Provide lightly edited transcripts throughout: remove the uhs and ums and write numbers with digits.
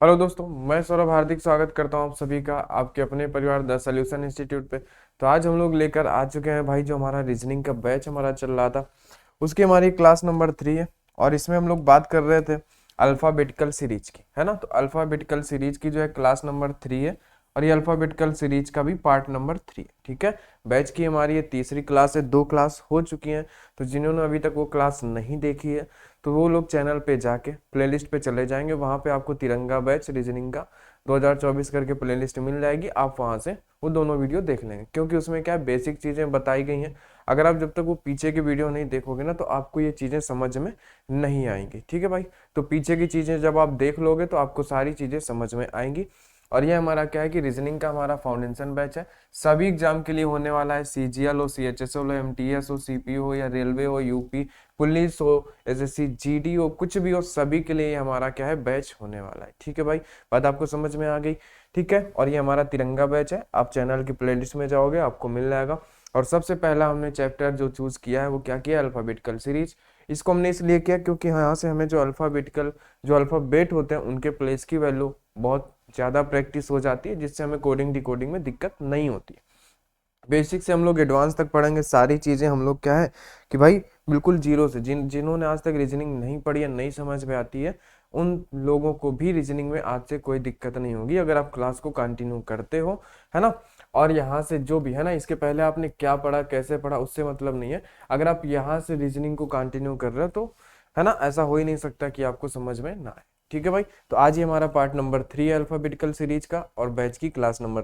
Hello दोस्तों, मैं सौरभ हार्दिक स्वागत करता हूं आप सभी का आपके अपने परिवार द सॉल्यूशन इंस्टीट्यूट पे। तो आज हम लोग लेकर आ चुके हैं भाई, जो हमारा रीजनिंग का बैच हमारा चल रहा था उसकी हमारी क्लास नंबर 3 है। और इसमें हम लोग बात कर रहे थे अल्फ़ाबेटिकल सीरीज की, है ना। तो अल्फ़ाबेटिकल सीरीज की जो है क्लास नंबर 3 है, और ये अल्फ़ाबेटिकल सीरीज का भी पार्ट नंबर 3 है, ठीक है। बैच की हमारी ये तीसरी क्लास है, 2 क्लास हो चुकी हैं। तो जिन्होंने अभी तक वो क्लास नहीं देखी है तो वो लोग चैनल पे जाके प्लेलिस्ट पे चले जाएंगे, वहां पे आपको तिरंगा बैच रीजनिंग का 2024 करके प्लेलिस्ट मिल जाएगी। आप वहां से वो दोनों वीडियो देख लेंगे, क्योंकि उसमें क्या है, बेसिक चीजें बताई गई हैं। अगर आप जब तक वो पीछे की वीडियो नहीं देखोगे ना तो आपको ये चीजें समझ में नहीं आएंगी, ठीक है भाई। तो पीछे की चीजें जब आप देख लोगे तो आपको सारी चीजें समझ में आएंगी। और ये हमारा क्या है कि रीजनिंग का हमारा फाउंडेशन बैच है, सभी एग्जाम के लिए होने वाला है। सीजीएल हो, सीएचएसएल हो, एमटीएस हो, सीपीयू हो, या रेलवे हो, यूपी पुलिस हो, एसएससी जीडी हो, कुछ भी हो, सभी के लिए हमारा क्या है, बैच होने वाला है, ठीक है भाई। बात आपको समझ में आ गई, ठीक है। और ये हमारा तिरंगा बैच है, आप चैनल की प्लेलिस्ट में जाओगे आपको मिल जाएगा। और सबसे पहला हमने चैप्टर जो चूज किया है वो क्या किया, अल्फाबेटिकल सीरीज। इसको हमने इसलिए किया क्योंकि यहाँ से हमें जो अल्फाबेट होते हैं उनके प्लेस की वैल्यू बहुत ज़्यादा प्रैक्टिस हो जाती है, जिससे हमें कोडिंग डिकोडिंग में दिक्कत नहीं होती है। बेसिक से हम लोग एडवांस तक पढ़ेंगे, सारी चीज़ें हम लोग क्या है कि भाई बिल्कुल जीरो से, जिन्होंने आज तक रीजनिंग नहीं पढ़ी है, नहीं समझ में आती है, उन लोगों को भी रीजनिंग में आज से कोई दिक्कत नहीं होगी अगर आप क्लास को कंटिन्यू करते हो, है ना। और यहाँ से जो भी है ना, इसके पहले आपने क्या पढ़ा कैसे पढ़ा उससे मतलब नहीं है। अगर आप यहाँ से रीजनिंग को कंटिन्यू कर रहे हो तो, है ना, ऐसा हो ही नहीं सकता कि आपको समझ में ना आए, ठीक है भाई। तो आज ही हमारा पार्ट नंबर 3 है अल्फाबेटिकल सीरीज का, और बैच की क्लास नंबर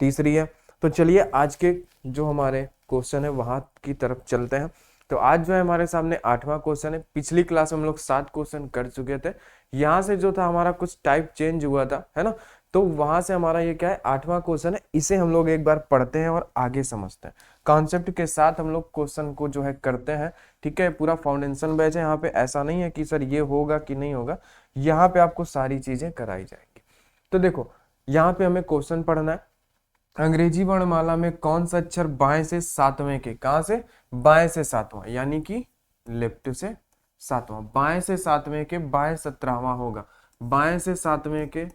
तीसरी है। तो चलिए आज के जो हमारे क्वेश्चन है वहां की तरफ चलते हैं। तो आज जो है हमारे सामने 8वां क्वेश्चन है। पिछली क्लास में हम लोग 7 क्वेश्चन कर चुके थे, यहाँ से जो था हमारा कुछ टाइप चेंज हुआ था, है ना। तो वहां से हमारा ये क्या है, 8वां क्वेश्चन है। इसे हम लोग एक बार पढ़ते हैं और आगे समझते हैं, कॉन्सेप्ट के साथ हम लोग क्वेश्चन को जो है करते हैं, ठीक है। पूरा फाउंडेशन बैच है, यहाँ पे ऐसा नहीं है कि सर ये होगा कि नहीं होगा, यहाँ पे आपको सारी चीजें कराई जाएंगी। तो देखो, यहाँ पे हमें क्वेश्चन पढ़ना है, अंग्रेजी वर्णमाला में कौन सा अक्षर बाएं से सातवें के, कहां से, बाएं से सातवां, यानी कि लेफ्ट से सातवां, बाएं से सातवें के बाएं 17वां होगा, बाएं से सातवें के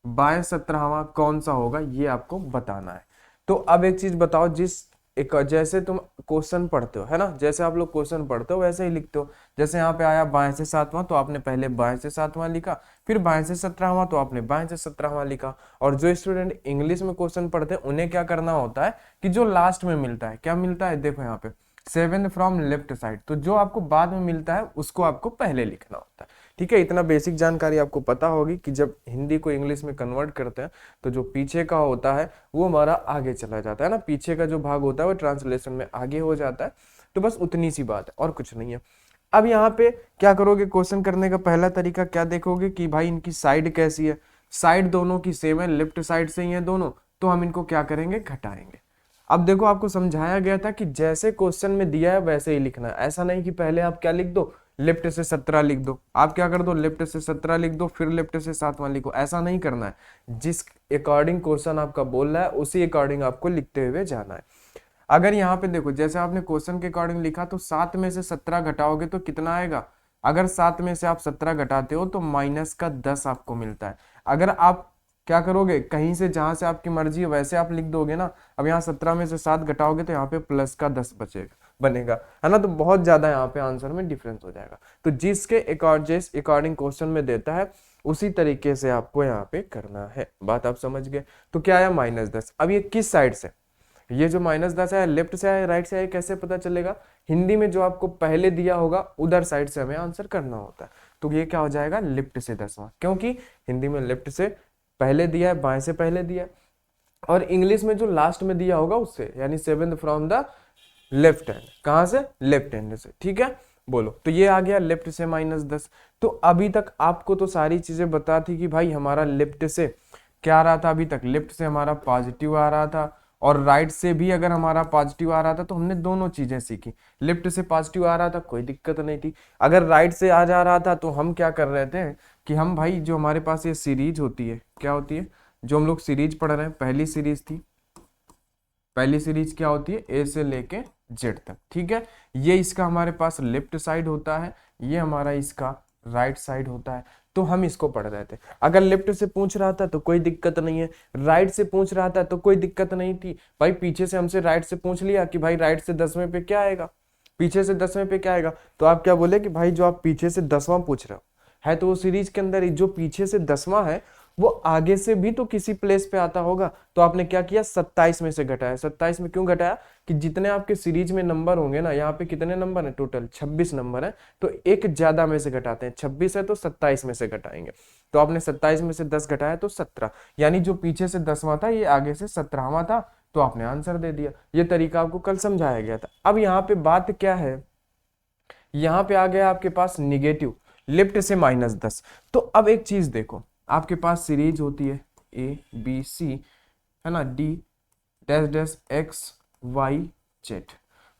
बाएं 17वां कौन सा होगा ये आपको बताना है। तो अब एक चीज बताओ, जिस एक जैसे तुम क्वेश्चन पढ़ते हो, है ना, जैसे आप लोग क्वेश्चन पढ़ते हो वैसे ही लिखते हो। जैसे यहाँ पे आया बाएं से सातवां तो आपने पहले बाएं से सातवां लिखा, फिर बाएं से 17वां तो आपने बाएं से 17वां लिखा। और जो स्टूडेंट इंग्लिश में क्वेश्चन पढ़ते हैं उन्हें क्या करना होता है कि जो लास्ट में मिलता है, क्या मिलता है, देखो यहाँ पे 7 फ्रॉम लेफ्ट साइड, तो जो आपको बाद में मिलता है उसको आपको पहले लिखना होता है, ठीक है। इतना बेसिक जानकारी आपको पता होगी कि जब हिंदी को इंग्लिश में कन्वर्ट करते हैं तो जो पीछे का होता है वो हमारा आगे चला जाता है ना, पीछे का जो भाग होता है वो ट्रांसलेशन में आगे हो जाता है। तो बस उतनी सी बात है और कुछ नहीं है। अब यहाँ पे क्या करोगे, क्वेश्चन करने का पहला तरीका क्या देखोगे कि भाई इनकी साइड कैसी है, साइड दोनों की सेम है, लेफ्ट साइड से ही है दोनों, तो हम इनको क्या करेंगे, घटाएंगे। अब देखो, आपको समझाया गया था कि जैसे क्वेश्चन में दिया है वैसे ही लिखना है, ऐसा नहीं कि पहले आप क्या लिख दो, लेफ्ट से 17 लिख दो, आप क्या कर दो, लेफ्ट से 17 लिख दो फिर लेफ्ट से सातवां लिखो, ऐसा नहीं करना है। जिस अकॉर्डिंग क्वेश्चन आपका बोल रहा है उसी अकॉर्डिंग आपको लिखते हुए जाना है। अगर यहाँ पे देखो, जैसे आपने क्वेश्चन के अकॉर्डिंग लिखा तो 7 में से 17 घटाओगे तो कितना आएगा, अगर 7 में से आप 17 घटाते हो तो माइनस का 10 आपको मिलता है। अगर आप क्या करोगे, कहीं से जहां से आपकी मर्जी है वैसे आप लिख दोगे ना। अब यहाँ 17 में से 7 घटाओगे तो यहाँ पे प्लस का 10 बचेगा, बनेगा, है ना। तो बहुत ज्यादा यहाँ पे आंसर में डिफरेंस हो जाएगा। तो जिसके अकॉर्डिंग क्वेश्चन में देता है उसी तरीके से आपको यहाँ पे करना है। बात आप समझ गए। तो क्या आया, -10। अब ये किस साइड से, ये जो -10 है लेफ्ट से आया राइट से आया, कैसे पता चलेगा, हिंदी में जो आपको पहले दिया होगा उधर साइड से हमें आंसर करना होता है। तो ये क्या हो जाएगा, लेफ्ट से 10वां, क्योंकि हिंदी में लेफ्ट से पहले दिया है, बाएं से पहले दिया है, और इंग्लिश में जो लास्ट में दिया होगा उससे, यानी 7th from the left hand, कहां से, लेफ्ट हैंड से, ठीक है। बोलो, तो ये आ गया लेफ्ट से -10। तो अभी तक आपको तो सारी चीजें बता थी कि भाई हमारा लेफ्ट से क्या आ रहा था, अभी तक लेफ्ट से हमारा पॉजिटिव आ रहा था, और राइट से भी अगर हमारा पॉजिटिव आ रहा था, तो हमने दोनों चीजें सीखी। लेफ्ट से पॉजिटिव आ रहा था कोई दिक्कत नहीं थी, अगर राइट से आ जा रहा था तो हम क्या कर रहे थे कि हम भाई जो हमारे पास ये सीरीज होती है, क्या होती है, जो हम लोग सीरीज पढ़ रहे हैं, पहली सीरीज थी, पहली सीरीज क्या होती है, ए से लेके जेड तक, ठीक है। ये इसका हमारे पास लेफ्ट साइड होता है, ये हमारा इसका राइट साइड होता है, तो हम इसको पढ़ रहे थे। अगर लेफ्ट से पूछ रहा था तो कोई दिक्कत नहीं है, राइट से पूछ रहा था तो कोई दिक्कत नहीं थी। भाई पीछे से हमसे राइट से पूछ लिया कि भाई राइट से 10वें पे क्या आएगा, पीछे से 10वें पे क्या आएगा, तो आप क्या बोले कि भाई जो आप पीछे से 10वां पूछ रहे हो है, तो वो सीरीज के अंदर जो पीछे से 10वां है वो आगे से भी तो किसी प्लेस पे आता होगा। तो आपने क्या किया, 27 में से घटाया। 27 में क्यों घटाया, कि जितने आपके सीरीज में नंबर होंगे ना, यहाँ पे कितने नंबर है, टोटल 26 नंबर है, तो एक ज्यादा में से घटाते हैं। 26 है तो 27 में से घटाएंगे, तो आपने 27 में से 10 घटाया तो 17, यानी जो पीछे से 10वां था ये आगे से 17वां था, तो आपने आंसर दे दिया। ये तरीका आपको कल समझाया गया था। अब यहाँ पे बात क्या है, यहाँ पे आ गया आपके पास निगेटिव, लेफ्ट से -10। तो अब एक चीज देखो, आपके पास सीरीज होती है ABC, है ना, D dash dash X Y Z,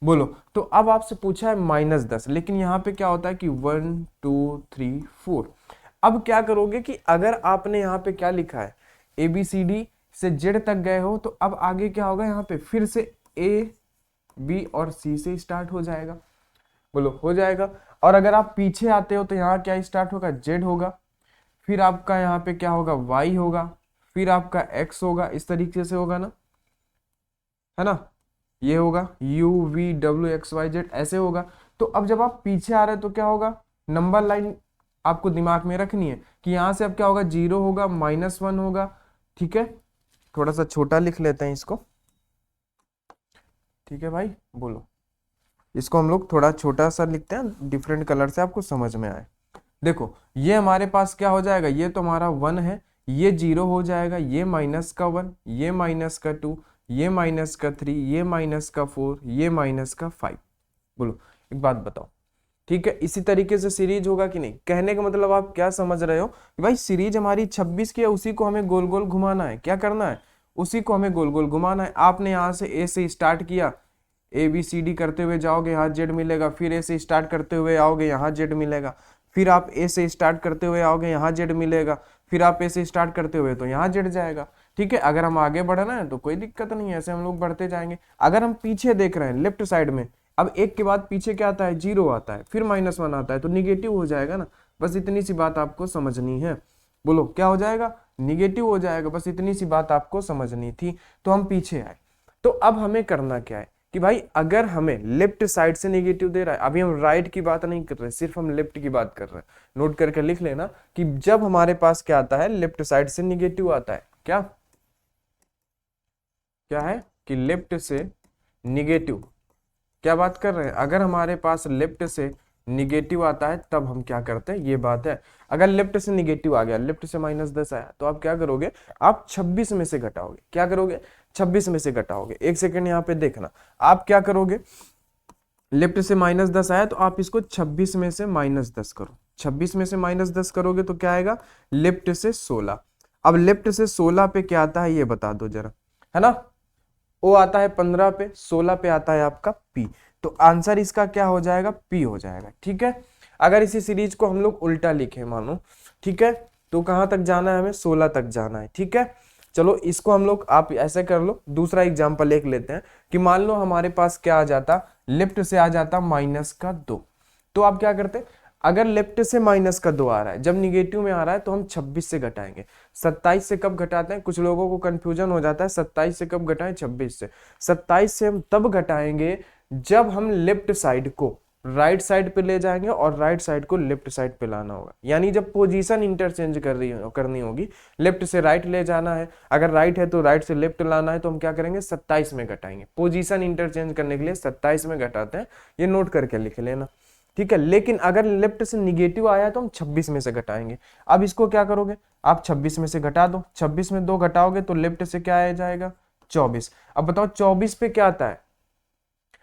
बोलो। तो अब आपसे पूछा है -10, लेकिन यहाँ पे क्या होता है कि 1 2 3 4। अब क्या करोगे कि अगर आपने यहाँ पे क्या लिखा है, ABCD से Z तक गए हो, तो अब आगे क्या होगा, यहाँ पे फिर से A B और C से स्टार्ट हो जाएगा, बोलो हो जाएगा। और अगर आप पीछे आते हो तो यहाँ क्या स्टार्ट होगा, Z होगा, फिर आपका यहाँ पे क्या होगा, Y होगा, फिर आपका X होगा, इस तरीके से होगा ना, है ना, ये होगा UVWXYZ ऐसे होगा। तो अब जब आप पीछे आ रहे हो तो क्या होगा, नंबर लाइन आपको दिमाग में रखनी है कि यहाँ से अब क्या होगा, 0 होगा, -1 होगा, ठीक है। थोड़ा सा छोटा लिख लेते हैं इसको, ठीक है भाई, बोलो। इसको हम लोग थोड़ा छोटा सा लिखते हैं, डिफरेंट कलर से आपको समझ में आए। देखो ये हमारे पास क्या हो जाएगा, ये तो हमारा 1 है, ये 0 हो जाएगा, ये -1, ये -2, ये -3, ये -4, ये -5। बोलो एक बात बताओ, ठीक है। इसी तरीके से सीरीज होगा कि नहीं, कहने का मतलब आप क्या समझ रहे हो कि भाई सीरीज हमारी 26 की है, उसी को हमें गोल गोल घुमाना है। क्या करना है, उसी को हमें गोल गोल घुमाना है। आपने यहाँ से ए से स्टार्ट किया, ABCD करते हुए जाओगे, यहाँ Z मिलेगा, फिर ए से स्टार्ट करते हुए आओगे, यहाँ Z मिलेगा, फिर आप ए से स्टार्ट करते हुए आओगे, यहाँ Z मिलेगा, फिर आप ए से स्टार्ट करते हुए तो यहाँ Z जाएगा, ठीक है। अगर हम आगे बढ़ना है तो कोई दिक्कत नहीं है, ऐसे हम लोग बढ़ते जाएंगे। अगर हम पीछे देख रहे हैं लेफ्ट साइड में, अब एक के बाद पीछे क्या आता है, 0 आता है, फिर -1 आता है, तो निगेटिव हो जाएगा ना। बस इतनी सी बात आपको समझनी है। बोलो क्या हो जाएगा, निगेटिव हो जाएगा, बस इतनी सी बात आपको समझनी थी। तो हम पीछे आए, तो अब हमें करना क्या है कि भाई अगर हमें लेफ्ट साइड से नेगेटिव दे रहा है, अभी हम राइट की बात नहीं कर रहे, सिर्फ हम लेफ्ट की बात कर रहे हैं। नोट करके लिख लेना कि जब हमारे पास क्या आता है, लेफ्ट साइड से नेगेटिव आता है, क्या क्या है कि लेफ्ट से निगेटिव, क्या बात कर रहे हैं, अगर हमारे पास लेफ्ट से निगेटिव आता है तब हम क्या करते हैं, ये बात है। अगर लेफ्ट से निगेटिव आ गया, लेफ्ट से -10 आया, तो आप क्या करोगे, आप 26 में से घटाओगे। क्या करोगे, 26 में से घटाओगे। एक सेकंड यहाँ पे देखना, आप क्या करोगे, लेफ्ट से -10 आया तो आप इसको 26 में से -10 करो। 26 में से -10 करोगे तो क्या आएगा, लेफ्ट से 16। अब लेफ्ट से 16 पे क्या आता है ये बता दो जरा, है ना। ओ आता है 15 पे, 16 पे आता है आपका P, तो आंसर इसका क्या हो जाएगा, P हो जाएगा, ठीक है। अगर इसी सीरीज को हम लोग उल्टा लिखे मानो, ठीक है, तो कहां तक जाना है, हमें 16 तक जाना है, ठीक है। चलो इसको हम लोग, आप ऐसे कर लो, दूसरा एग्जांपल एक लेते हैं कि मान लो हमारे पास क्या आ जाता, लेफ्ट से आ जाता -2, तो आप क्या करते, अगर लेफ्ट से -2 आ रहा है, जब निगेटिव में आ रहा है तो हम 26 से घटाएंगे। 27 से कब घटाते हैं, कुछ लोगों को कंफ्यूजन हो जाता है, 27 से कब घटाएं, 26 से। 27 से हम तब घटाएंगे जब हम लेफ्ट साइड को राइट साइड पे ले जाएंगे और राइट साइड को लेफ्ट साइड पे लाना होगा, यानी जब पोजीशन इंटरचेंज करनी होगी, लेफ्ट से राइट ले जाना है, अगर राइट है तो राइट से लेफ्ट लाना है, तो हम क्या करेंगे, 27 में घटाएंगे। पोजीशन इंटरचेंज करने के लिए 27 में घटाते हैं, ये नोट करके लिख लेना, ठीक है। लेकिन अगर लेफ्ट से निगेटिव आया तो हम 26 में से घटाएंगे। अब इसको क्या करोगे, आप 26 में से घटा दो, 26 में 2 घटाओगे तो लेफ्ट से क्या आ जाएगा, 24। अब बताओ 24 पे क्या आता है,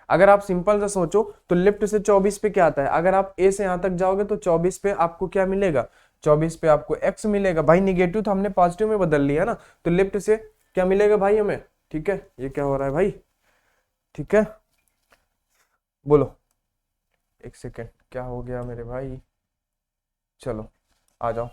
अगर आप सिंपल सा सोचो तो लेफ्ट से 24 पे क्या आता है, अगर आप ए से यहां तक जाओगे तो 24 पे आपको क्या मिलेगा, 24 पे आपको एक्स मिलेगा। भाई निगेटिव था, हमने पॉजिटिव में बदल लिया ना, तो लेफ्ट से क्या मिलेगा भाई हमें, ठीक है। ये क्या हो रहा है भाई, ठीक है, बोलो एक सेकेंड, क्या हो गया मेरे भाई, चलो आ जाओ,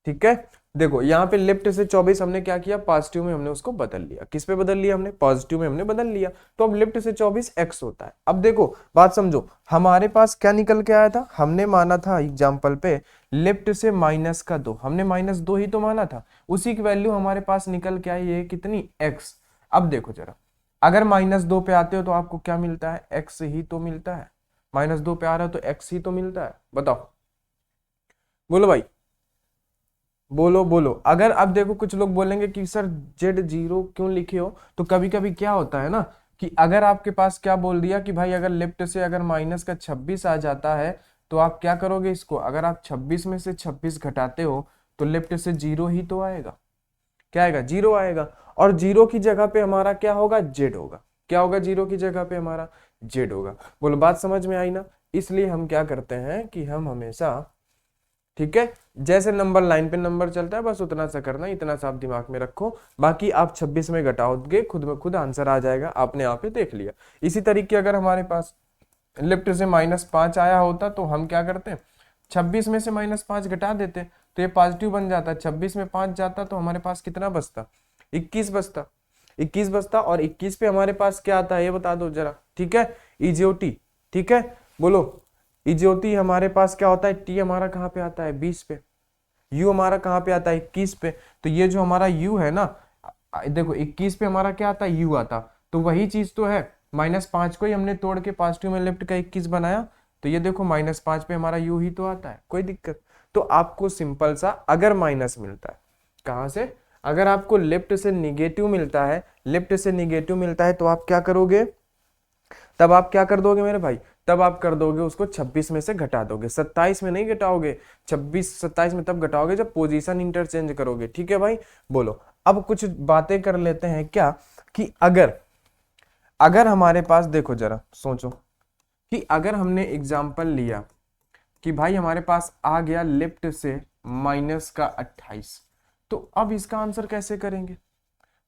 ठीक है, देखो यहाँ पे लेफ्ट से 24 हमने क्या किया, पॉजिटिव में हमने उसको बदल लिया। किस पे बदल लिया हमने, पॉजिटिव में हमने बदल लिया। तो अब लेफ्ट से 24 x होता है। अब देखो बात समझो, हमारे पास क्या निकल के आया था, हमने माना था एग्जाम्पल पे लेफ्ट से -2, हमने -2 ही तो माना था, उसी की वैल्यू हमारे पास निकल के आई है कितनी, x। अब देखो जरा, अगर -2 पे आते हो तो आपको क्या मिलता है, x ही तो मिलता है। -2 पे आ रहा है तो x ही तो मिलता है। बताओ, बोलो भाई, बोलो बोलो। अगर अब देखो कुछ लोग बोलेंगे कि सर Z0 क्यों लिखे हो, तो कभी कभी क्या होता है ना कि अगर आपके पास क्या बोल दिया कि भाई अगर लेफ्ट से अगर -26 आ जाता है तो आप क्या करोगे इसको, अगर आप 26 में से 26 घटाते हो तो लेफ्ट से 0 ही तो आएगा। क्या आएगा, 0 आएगा। और 0 की जगह पे हमारा क्या होगा, Z होगा। क्या होगा, 0 की जगह पे हमारा Z होगा। बोलो बात समझ में आई ना। इसलिए हम क्या करते हैं कि हम हमेशा, ठीक है, जैसे नंबर लाइन पे नंबर चलता है बस उतना सा करना, इतना सा आप दिमाग में रखो। बाकी आप 26 में घटाओगे खुद में खुद आंसर आ जाएगा, आपने आप ही देख लिया। इसी तरीके अगर हमारे पास लेफ्ट से -5 आया होता तो हम क्या करते हैं, 26 में से -5 घटा देते तो ये पॉजिटिव बन जाता। 26 में 5 जाता तो हमारे पास कितना बचता, 21 बचता। 21 बचता और 21 पे हमारे पास क्या आता है ये बता दो जरा, ठीक है, EJOT। ठीक है, बोलो EJOT हमारे पास क्या होता है, टी हमारा कहाँ पे आता है, 20 पे, यू हमारा कहाँ पे आता है, 21 पे। तो ये जो हमारा यू है ना, देखो 21 पे हमारा क्या आता है, यू आता। तो वही चीज तो है, -5 को ही हमने तोड़ के पॉजिटिव में लेफ्ट का 21 बनाया। तो ये देखो -5 पे हमारा यू ही तो आता है, कोई दिक्कत। तो आपको सिंपल सा अगर माइनस मिलता है, कहाँ से, अगर आपको लेफ्ट से निगेटिव मिलता है, लेफ्ट से निगेटिव मिलता है तो आप क्या करोगे, तब आप क्या कर दोगे मेरे भाई, तब आप कर दोगे उसको 26 में से घटा दोगे, 27 में नहीं घटाओगे, 26 27 में तब घटाओगे जब पोजीशन इंटरचेंज करोगे। ठीक है भाई, बोलो। अब कुछ बातें कर लेते हैं क्या, कि अगर अगर हमारे पास, देखो जरा सोचो कि अगर हमने एग्जाम्पल लिया कि भाई हमारे पास आ गया लेफ्ट से -28, तो अब इसका आंसर कैसे करेंगे,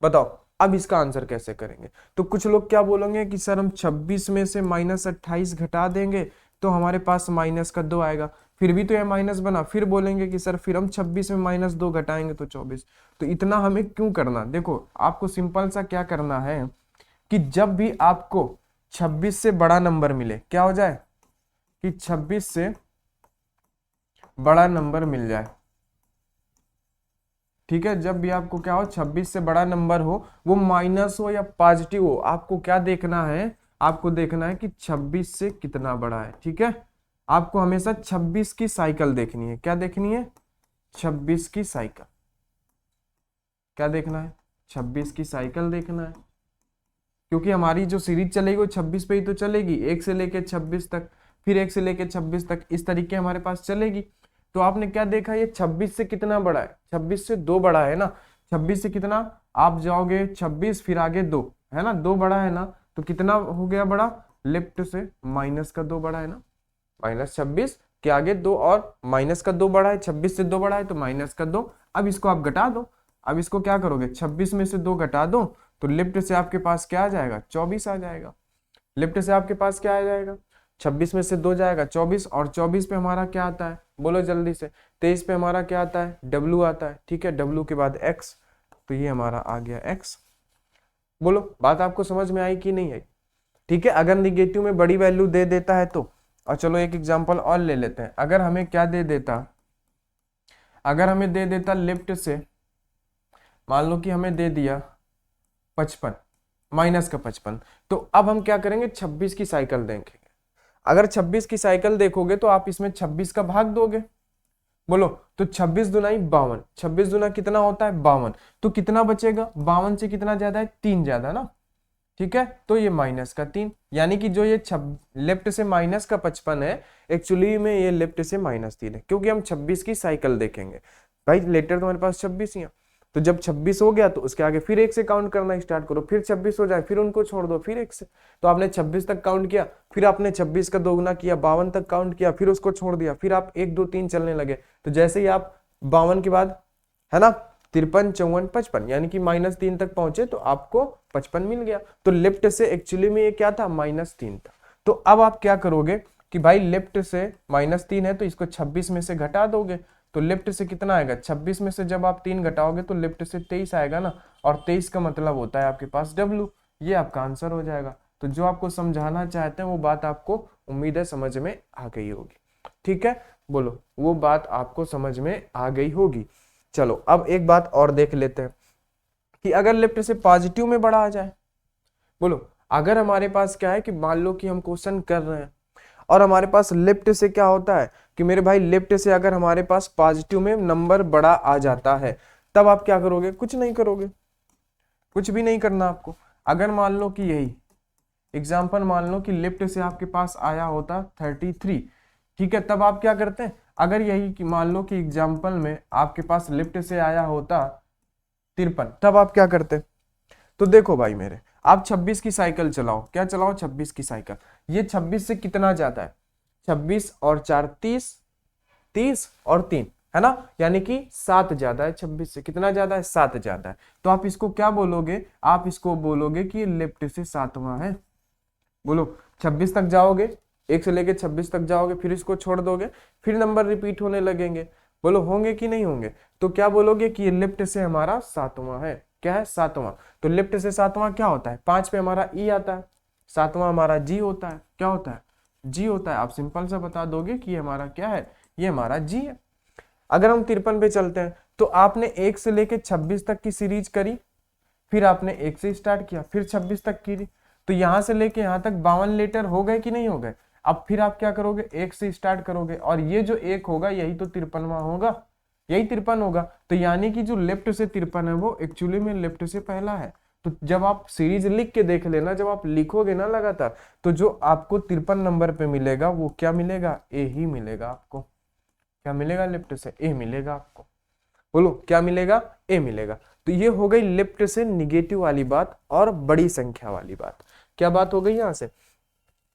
बताओ, अब इसका आंसर कैसे करेंगे। तो कुछ लोग क्या बोलेंगे कि सर हम 26 में से -28 घटा देंगे तो हमारे पास -2 आएगा, फिर भी तो यह माइनस बना। फिर बोलेंगे कि सर फिर हम 26 में -2 घटाएंगे तो 24। तो इतना हमें क्यों करना, देखो आपको सिंपल सा क्या करना है कि जब भी आपको 26 से बड़ा नंबर मिले, क्या हो जाए कि 26 से बड़ा नंबर मिल जाए, ठीक है, जब भी आपको क्या हो 26 से बड़ा नंबर हो, वो माइनस हो या पॉजिटिव हो, आपको क्या देखना है, आपको देखना है कि 26 से कितना बड़ा है। ठीक है, आपको हमेशा 26 की साइकिल देखनी है। क्या देखनी है, 26 की साइकिल। क्या देखना है, 26 की साइकिल देखना है, क्योंकि हमारी जो सीरीज चलेगी वो 26 पे ही तो चलेगी, 1 से लेके 26 तक, फिर 1 से लेके 26 तक, इस तरीके हमारे पास चलेगी। तो आपने क्या देखा, ये 26 से कितना बड़ा है, 26 से 2 बड़ा है ना। 26 से कितना, आप जाओगे 26 फिर आगे 2 है ना, 2 बड़ा है ना, तो कितना हो गया बड़ा, लेफ्ट से -2 बड़ा है ना, -26 के आगे 2 और -2 बड़ा है, 26 से 2 बड़ा है तो -2। अब इसको आप घटा दो, अब इसको क्या करोगे, 26 में से 2 घटा दो तो लेफ्ट से आपके पास क्या आ जाएगा, 24 आ जाएगा। लेफ्ट से आपके पास क्या आ जाएगा, 26 में से 2 जाएगा 24, और 24 पे हमारा क्या आता है, बोलो जल्दी से, 23 पे हमारा क्या आता है, W आता है। ठीक है, W के बाद X, तो ये हमारा आ गया X। बोलो बात आपको समझ में आई कि नहीं आई। ठीक है, अगर निगेटिव में बड़ी वैल्यू दे देता है तो, और चलो एक एग्जांपल और ले लेते हैं, अगर हमें क्या दे देता, अगर हमें दे देता लेफ्ट से, मान लो कि हमें दे दिया 55, -55, तो अब हम क्या करेंगे, 26 की साइकिल देखेंगे। अगर 26 की साइकिल देखोगे तो आप इसमें 26 का भाग दोगे, बोलो, तो 26 दुनाई 52, 26 दुना कितना होता है 52, तो कितना बचेगा, 52 से कितना ज्यादा है, 3 ज्यादा ना। ठीक है, तो ये -3, यानी कि जो ये लेफ्ट से -55 है, एक्चुअली में ये लेफ्ट से -3 है, क्योंकि हम 26 की साइकिल देखेंगे। भाई लेटर तो हमारे पास 26 ही है, तो जब 26 हो गया तो उसके आगे फिर 1 से काउंट करना स्टार्ट करो, फिर 26 हो जाए फिर उनको छोड़ दो, फिर 1 से। तो आपने 26 तक काउंट किया, फिर आपने 26 का दोगुना किया, 52 तक काउंट किया, फिर उसको छोड़ दिया, फिर आप 1 2 3 चलने लगे। तो जैसे ही आप 52 के बाद, है ना, 53 54 55, यानी कि -3 तक पहुंचे तो आपको 55 मिल गया। तो लेफ्ट से एक्चुअली में ये क्या था, -3 था। तो अब आप क्या करोगे कि भाई लेफ्ट से -3 है तो इसको 26 में से घटा दोगे, तो लेफ्ट से कितना आएगा, 26 में से जब आप 3 घटाओगे तो लेफ्ट से 23 आएगा ना, और 23 का मतलब होता है आपके पास W। ये आपका आंसर हो जाएगा। तो जो आपको समझाना चाहते हैं वो बात आपको उम्मीद है समझ में आ गई होगी। ठीक है, बोलो वो बात आपको समझ में आ गई होगी। चलो अब एक बात और देख लेते हैं कि अगर लेफ्ट से पॉजिटिव में बड़ा आ जाए, बोलो अगर हमारे पास क्या है कि मान लो कि हम क्वेश्चन कर रहे हैं और हमारे पास लेफ्ट से क्या होता है कि मेरे भाई लेफ्ट से अगर हमारे पास पॉजिटिव में नंबर बड़ा आ जाता है, तब आप क्या करोगे, कुछ नहीं करोगे, कुछ भी नहीं करना आपको। अगर मान लो कि यही एग्जाम्पल मान लो कि लेफ्ट से आपके पास आया होता 33, ठीक है, तब आप क्या करते हैं, अगर यही कि मान लो कि एग्जाम्पल में आपके पास लेफ्ट से आया होता 53, तब आप क्या करते। तो देखो भाई मेरे, आप 26 की साइकिल चलाओ, क्या चलाओ, 26 की साइकिल। ये 26 से कितना ज्यादा है, 26 और 4 30, 30 और 3 है ना, यानी कि 7 ज्यादा है 26 से। कितना ज्यादा है, 7 ज्यादा है। तो आप इसको क्या बोलोगे, आप इसको बोलोगे कि लेफ्ट से 7वां है। बोलो 26 तक जाओगे, 1 से लेके 26 तक जाओगे, फिर इसको छोड़ दोगे, फिर नंबर रिपीट होने लगेंगे। बोलो होंगे कि नहीं होंगे, तो क्या बोलोगे कि ये लेफ्ट से हमारा 7वां है। क्या है, 7वां। तो लेफ्ट से 7वां क्या होता है, 5 पे हमारा ई आता है, 7वां हमारा जी होता है। क्या होता है, जी होता है। आप सिंपल सा बता दोगे कि ये हमारा क्या है, ये हमारा जी है। अगर हम 53 पे चलते हैं तो आपने 1 से लेके 26 तक की सीरीज करी, फिर आपने 1 से स्टार्ट किया, फिर 26 तक की, तो यहां से लेके यहां तक 52 लेटर हो गए कि नहीं हो गए। अब फिर आप क्या करोगे, 1 से स्टार्ट करोगे, और ये जो 1 होगा यही तो 53वां होगा, यही 53 होगा। तो यानी कि जो लेफ्ट से 53 है वो एक्चुअली में लेफ्ट से पहला है। तो जब आप सीरीज लिख के देख लेना, जब आप लिखोगे ना लगातार, तो जो आपको 53 नंबर पे मिलेगा वो क्या मिलेगा, ए ही मिलेगा आपको। क्या मिलेगा, लेफ्ट से ए मिलेगा आपको। बोलो क्या मिलेगा, ए मिलेगा। तो ये हो गई लेफ्ट से निगेटिव वाली बात और बड़ी संख्या वाली बात। क्या बात हो गई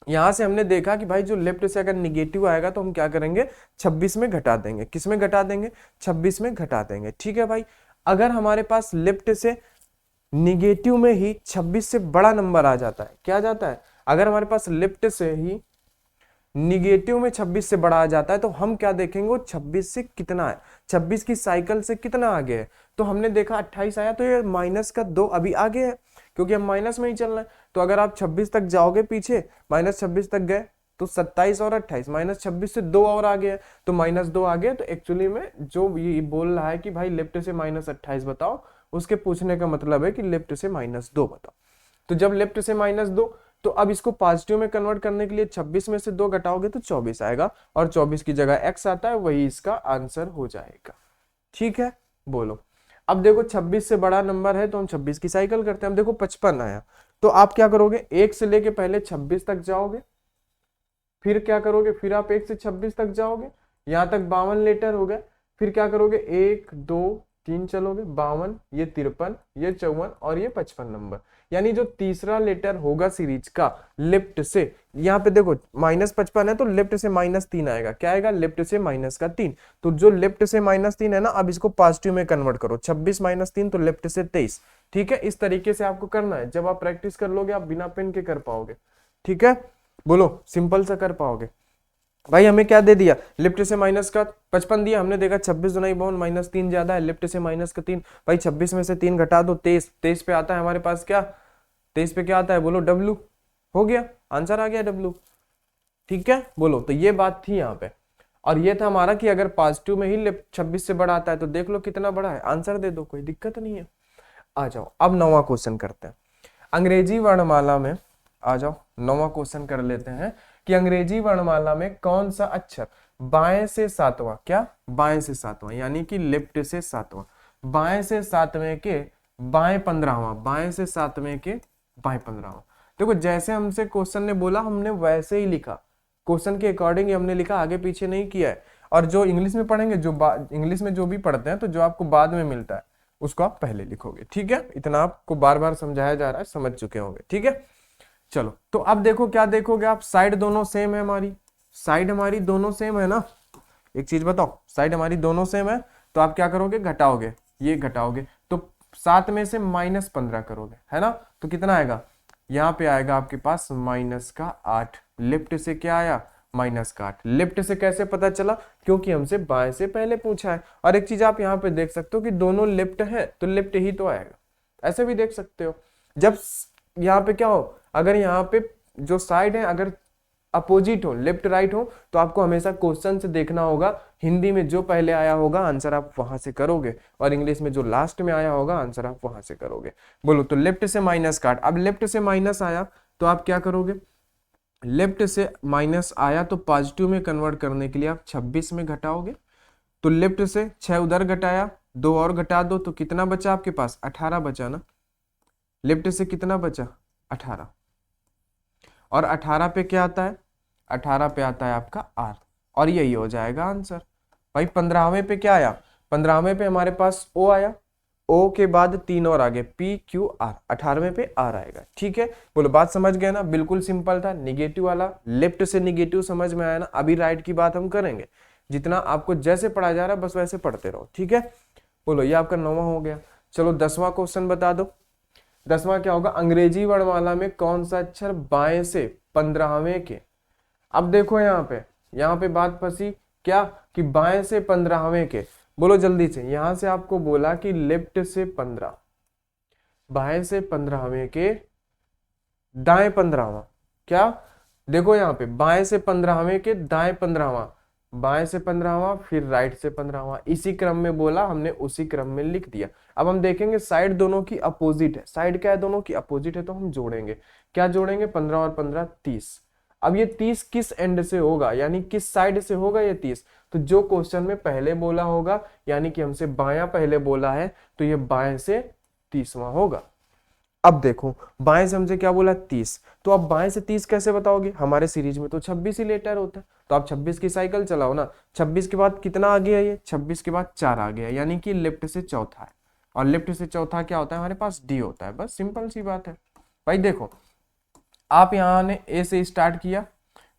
यहां से हमने देखा कि भाई जो लेफ्ट से अगर निगेटिव आएगा तो हम क्या करेंगे, 26 में घटा देंगे। किस में घटा देंगे, 26 में घटा देंगे। ठीक है भाई, अगर हमारे पास लेफ्ट से निगेटिव में ही 26 से बड़ा नंबर आ जाता है, क्या आ जाता है, अगर हमारे पास लेफ्ट से ही निगेटिव में 26 से बड़ा आ जाता है, तो हम क्या देखेंगे, वो 26 से कितना है, 26 की साइकिल से कितना आगे है। तो हमने देखा 28 आया, तो ये माइनस का 2 अभी आगे है, क्योंकि हम माइनस में ही चल रहे हैं। तो अगर आप 26 तक जाओगे पीछे, -26 तक गए, तो 27 और 28, -26 से 2 और आगे है, तो -2 आगे। तो एक्चुअली में जो ये बोल रहा है कि भाई लेफ्ट से -28 बताओ, उसके पूछने का मतलब है कि लेफ्ट से -2 बताओ। तो जब लेफ्ट से -2, तो अब इसको पॉजिटिव में कन्वर्ट करने के लिए 26 में से 2 घटाओगे तो 24 आएगा, और 24 की जगह x आता है, वही इसका आंसर हो जाएगा। ठीक है, बोलो। अब देखो 26 से बड़ा नंबर है तो हम 26 की साइकिल करते हैं। अब देखो 55 आया, तो आप क्या करोगे, 1 से लेके पहले 26 तक जाओगे, फिर क्या करोगे, फिर आप 1 से 26 तक जाओगे, यहां तक 52 लेटर हो गए। फिर क्या करोगे, 1 2 3 चलोगे, 52, ये 53, ये 54 और ये 55 नंबर। यानी जो तीसरा लेटर होगा सीरीज का लेफ्ट से, यहाँ पे देखो -55 है तो लेफ्ट से -3 आएगा। क्या आएगा, लेफ्ट से -3। तो जो लेफ्ट से -3 है ना, अब इसको पॉजिटिव में कन्वर्ट करो, 26 -3 तो लेफ्ट से 23। ठीक है, इस तरीके से आपको करना है। जब आप प्रैक्टिस कर लोगे, आप बिना पेन के कर पाओगे। ठीक है, बोलो सिंपल सा कर पाओगे। भाई हमें क्या दे दिया, लेफ्ट से माइनस का 55 दिया, हमने देखा 26 दुनाई 52, -3 ज्यादा है, लेफ्ट से माइनस का 3। भाई 26 में से 3 घटा दो, 23। 23 पे आता है हमारे पास क्या, 23 पे क्या आता है, बोलो W। हो गया, आंसर आ गया W। ठीक है, बोलो। तो ये बात थी यहाँ पे, और ये था हमारा कि अगर पॉजिटिव में ही लेफ्ट 26 से बड़ा आता है तो देख लो कितना बड़ा है, आंसर दे दो, कोई दिक्कत नहीं है। आ जाओ अब 9वां क्वेश्चन करते हैं। अंग्रेजी वर्णमाला में आ जाओ, 9वां क्वेश्चन कर लेते हैं कि अंग्रेजी वर्णमाला में कौन सा अक्षर बाएं से सातवां, क्या बाएं से सातवां यानी कि लेफ्ट से सातवां, बाएं से सातवें के बाएं 15वां, बाएं से सातवें के बाएं 15वां। देखो जैसे हमसे क्वेश्चन ने बोला हमने वैसे ही लिखा, क्वेश्चन के अकॉर्डिंग हमने लिखा, आगे पीछे नहीं किया है। और जो इंग्लिश में पढ़ेंगे, जो इंग्लिश में जो भी पढ़ते हैं, तो जो आपको बाद में मिलता है उसको आप पहले लिखोगे। ठीक है, इतना आपको बार बार समझाया जा रहा है, समझ चुके होंगे। ठीक है, चलो। तो अब देखो क्या देखोगे आप, साइड दोनों सेम है हमारी, साइड हमारी दोनों सेम है ना। एक चीज बताओ, साइड हमारी दोनों सेम है, तो आप क्या करोगे, घटाओगे, ये घटाओगे, तो 7 में से -15 करोगे, है ना। तो कितना आएगा, यहाँ पे आएगा आपके पास -8। लेफ्ट से क्या आया, माइनस का 8। लेफ्ट से कैसे पता चला? क्योंकि हमसे बाएं से पहले पूछा है। और एक चीज आप यहाँ पे देख सकते हो कि दोनों लेफ्ट है तो लेफ्ट ही तो आएगा, ऐसे भी देख सकते हो। जब यहाँ पे क्या हो, अगर यहाँ पे जो साइड है अगर अपोजिट हो, लेफ्ट राइट हो, तो आपको हमेशा क्वेश्चन से देखना होगा, हिंदी में जो पहले आया होगा आंसर आप वहां से करोगे, और इंग्लिश में जो लास्ट में आया होगा आंसर आप वहां से करोगे। बोलो, तो लेफ्ट से माइनस काट। अब लेफ्ट से माइनस आया तो आप क्या करोगे? लेफ्ट से माइनस आया तो पॉजिटिव में कन्वर्ट करने के लिए आप 26 में घटाओगे। तो लेफ्ट से 6 उधर घटाया, 2 और घटा दो तो कितना बचा आपके पास? 18 बचा ना। लेफ्ट से कितना बचा? 18। और 18 पे क्या आता है? 18 पे आता है आपका आर, और यही हो जाएगा आंसर। भाई 15वें पे क्या आया? 15वें पे हमारे पास ओ आया, ओ के बाद 3 और आगे पी क्यू आर, 18वें पे आर आएगा। ठीक है, बोलो बात समझ गए ना? बिल्कुल सिंपल था। निगेटिव वाला, लेफ्ट से निगेटिव समझ में आया ना? अभी राइट की बात हम करेंगे, जितना आपको जैसे पढ़ाया जा रहा है बस वैसे पढ़ते रहो। ठीक है, बोलो ये आपका 9वां हो गया। चलो 10वां क्वेश्चन बता दो। 10वां क्या होगा? अंग्रेजी वर्णमाला में कौन सा अक्षर बाएं से 15वें के? अब देखो यहाँ पे बात फंसी क्या कि बाएं से 15वें के। बोलो जल्दी से, यहां से आपको बोला कि लेफ्ट से 15, बाएं से 15वें के दाएं 15वां। क्या? देखो यहाँ पे बाएं से 15वें के दाएं 15वां, बाएं से 15वां फिर राइट से 15वां, इसी क्रम में बोला हमने, उसी क्रम में लिख दिया। अब हम देखेंगे साइड दोनों की अपोजिट है। साइड क्या है? दोनों की अपोजिट है, तो हम जोड़ेंगे। क्या जोड़ेंगे? 15 और 15 30। अब ये 30 किस एंड से होगा, यानी किस साइड से होगा ये 30? तो जो क्वेश्चन में पहले बोला होगा, यानी कि हमसे बायां पहले बोला है, तो ये बाएं से 30वां होगा। अब देखो बाएं से हमसे क्या बोला? 30। तो अब बाएं से 30 कैसे बताओगे? हमारे सीरीज में तो 26 ही लेटर होता है, तो आप 26 की साइकिल चलाओ ना। 26 के बाद कितना आ गया? ये 26 के बाद 4 आ गया, यानी कि लेफ्ट से चौथा है। और लेफ्ट से चौथा क्या होता है? हमारे पास डी होता है। बस सिंपल सी बात है। भाई देखो, आप यहाँ ने ए से स्टार्ट किया,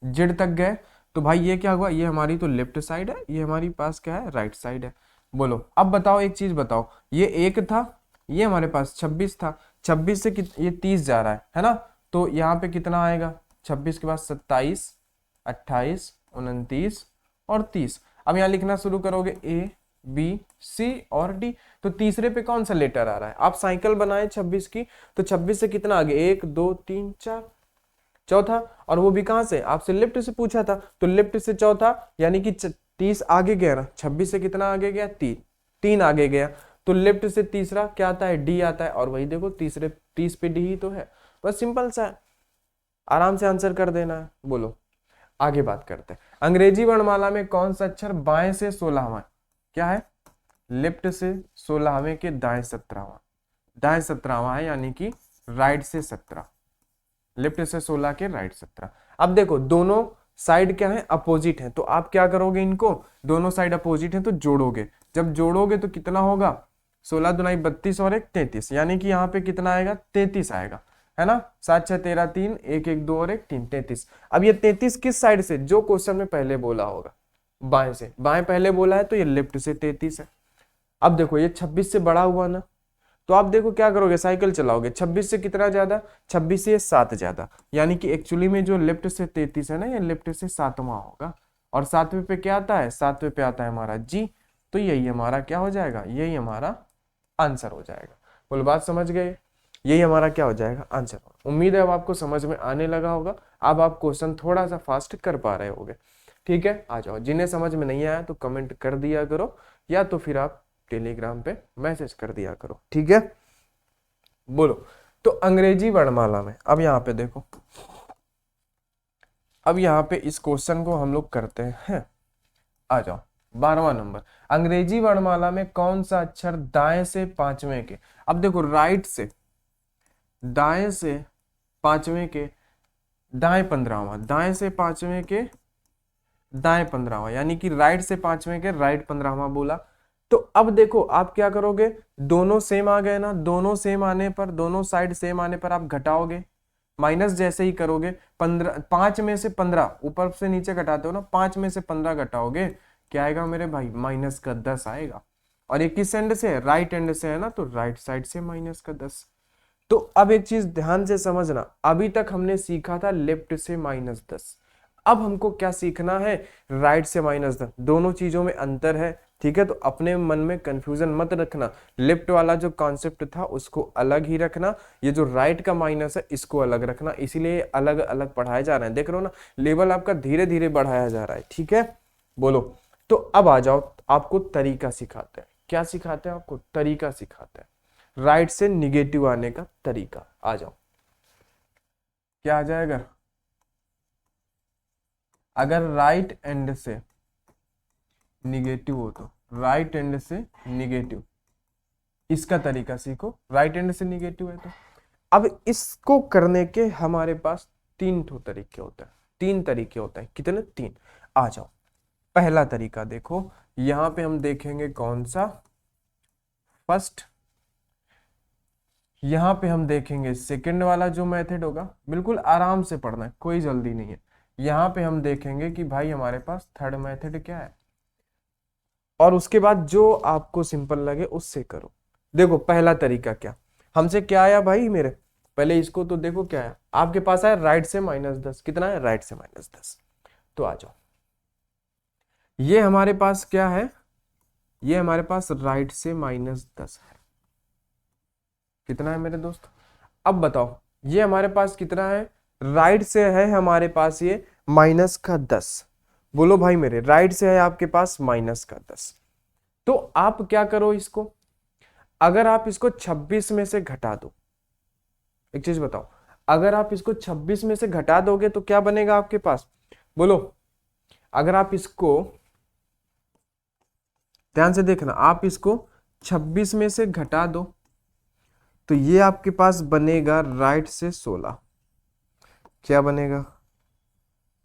जेड तक गए, तो भाई ये क्या हुआ? ये हमारी तो लेफ्ट साइड है, ये हमारी पास क्या है? राइट साइड है। बोलो अब बताओ, एक चीज बताओ, ये 1 था, ये हमारे पास 26 था, 26 से ये 30 जा रहा है ना? तो यहाँ पे कितना आएगा? 26 के बाद 27, 28, 29 और 30। अब यहाँ लिखना शुरू करोगे ए बी सी और डी, तो तीसरे पे कौन सा लेटर आ रहा है? आप साइकिल बनाए 26 की, तो 26 से कितना आगे? 1 2 3 4, चौथा। और वो भी कहां से? आपसे लेफ्ट से पूछा था, तो लेफ्ट से चौथा, यानी कि 30 आगे गया ना। 26 से कितना आगे गया? 3 आगे गया, तो लेफ्ट से तीसरा क्या आता है? डी आता है। और वही देखो तीसरे 30 पे डी ही तो है। बस सिंपल सा है, आराम से आंसर कर देना है। बोलो आगे बात करते हैं। अंग्रेजी वर्णमाला में कौन सा अक्षर बाएं से 16वां? क्या है? लेफ्ट से 16वें के दाएं 17वां, दाएं 17वां है, यानी कि राइट से 17। लेफ्ट से 16 के राइट 17। अब देखो दोनों साइड क्या है? अपोजिट है, तो आप क्या करोगे? इनको दोनों साइड अपोजिट है तो जोड़ोगे। जब जोड़ोगे तो कितना होगा? 16 दुनाई 32 और 1 33, यानी कि यहाँ पे कितना आएगा? 33 आएगा, है ना? 7 6 13 3, 1 1 2 और 1 3, 33। अब ये 33 किस साइड से? जो क्वेश्चन में पहले बोला होगा, बाएं से। बाएं पहले बोला है तो ये लेफ्ट से 33 है। अब देखो ये 26 से बड़ा हुआ ना, तो आप देखो क्या करोगे? साइकिल चलाओगे। 26 से कितना ज्यादा? 26 से 7 ज्यादा, यानी कि एक्चुअली में जो लेफ्ट से 33 है ना, ये लेफ्ट से 7वां होगा। और 7वें पे क्या आता है? 7वें पे आता है हमारा जी, तो यही हमारा क्या हो जाएगा? यही हमारा आंसर हो जाएगा। बोलो बात समझ गए? यही हमारा क्या हो जाएगा? आंसर। उम्मीद है अब आपको समझ में आने लगा होगा। अब आप क्वेश्चन थोड़ा सा फास्ट कर पा रहे होगे। ठीक है, आ जाओ। जिन्हें समझ में नहीं आया तो कमेंट कर दिया करो, या तो फिर आप टेलीग्राम पे मैसेज कर दिया करो। ठीक है, बोलो। तो अंग्रेजी वर्णमाला में अब यहाँ पे देखो, अब यहाँ पे इस क्वेश्चन को हम लोग करते हैं। आ जाओ 12वां नंबर। अंग्रेजी वर्णमाला में कौन सा अक्षर दाएं से 5वें के? अब देखो राइट से, दाएं से 5वें के दाएं 15वां, दाएं से 5वें के दाएं 15वां, यानी कि राइट से 5वें के राइट 15वां बोला। तो अब देखो आप क्या करोगे? दोनों सेम आ गए ना, दोनों सेम आने पर, दोनों साइड सेम आने पर आप घटाओगे। माइनस जैसे ही करोगे, 15, 5 में से 15 ऊपर से नीचे घटाते हो ना, 5 में से 15 घटाओगे, क्या आएगा मेरे भाई? माइनस का 10 आएगा। और ये किस एंड से है? राइट एंड से है ना, तो राइट साइड से माइनस का 10। तो अब एक चीज ध्यान से समझना, अभी तक हमने सीखा था लेफ्ट से -10, अब हमको क्या सीखना है, राइट से माइनस 10, दोनों चीजों में अंतर है, ठीक है। तो अपने मन में कंफ्यूजन मत रखना, लेफ्ट वाला जो कॉन्सेप्ट था उसको अलग ही रखना, ये जो राइट का माइनस है इसको अलग रखना, इसीलिए अलग अलग पढ़ाए जा रहे हैं। देख रहे हो ना, लेवल आपका धीरे धीरे बढ़ाया जा रहा है, ठीक है। बोलो, तो अब आ जाओ, आपको तरीका सिखाते हैं। क्या सिखाते हैं आपको? तरीका सिखाते हैं, राइट से निगेटिव आने का तरीका। आ जाओ, क्या आ जाएगा? अगर राइट एंड से निगेटिव हो तो राइट एंड से निगेटिव, इसका तरीका सीखो। राइट एंड से निगेटिव है तो अब इसको करने के हमारे पास तीन ठो तरीके होते हैं, तीन तरीके होते हैं। कितने? तीन। आ जाओ, पहला तरीका देखो, यहां पे हम देखेंगे कौन सा, फर्स्ट। यहां पे हम देखेंगे सेकंड वाला जो मेथड होगा, बिल्कुल आराम से पढ़ना है, कोई जल्दी नहीं है। यहां पे हम देखेंगे कि भाई हमारे पास थर्ड मेथड क्या है, और उसके बाद जो आपको सिंपल लगे उससे करो। देखो पहला तरीका क्या, हमसे क्या आया भाई मेरे, पहले इसको तो देखो क्या है आपके पास, आया राइट से -10। कितना है? राइट से -10। तो आ जाओ, ये हमारे पास क्या है, ये हमारे पास राइट से -10 है। कितना है मेरे दोस्त? अब बताओ, ये हमारे पास कितना है? राइट से है हमारे पास ये -10। बोलो भाई मेरे, राइट से है आपके पास -10। तो आप क्या करो इसको, अगर आप इसको 26 में से घटा दो, एक चीज बताओ, अगर आप इसको 26 में से घटा दोगे तो क्या बनेगा आपके पास? बोलो, अगर आप इसको ध्यान से देखना, आप इसको 26 में से घटा दो तो ये आपके पास बनेगा राइट से 16। क्या बनेगा?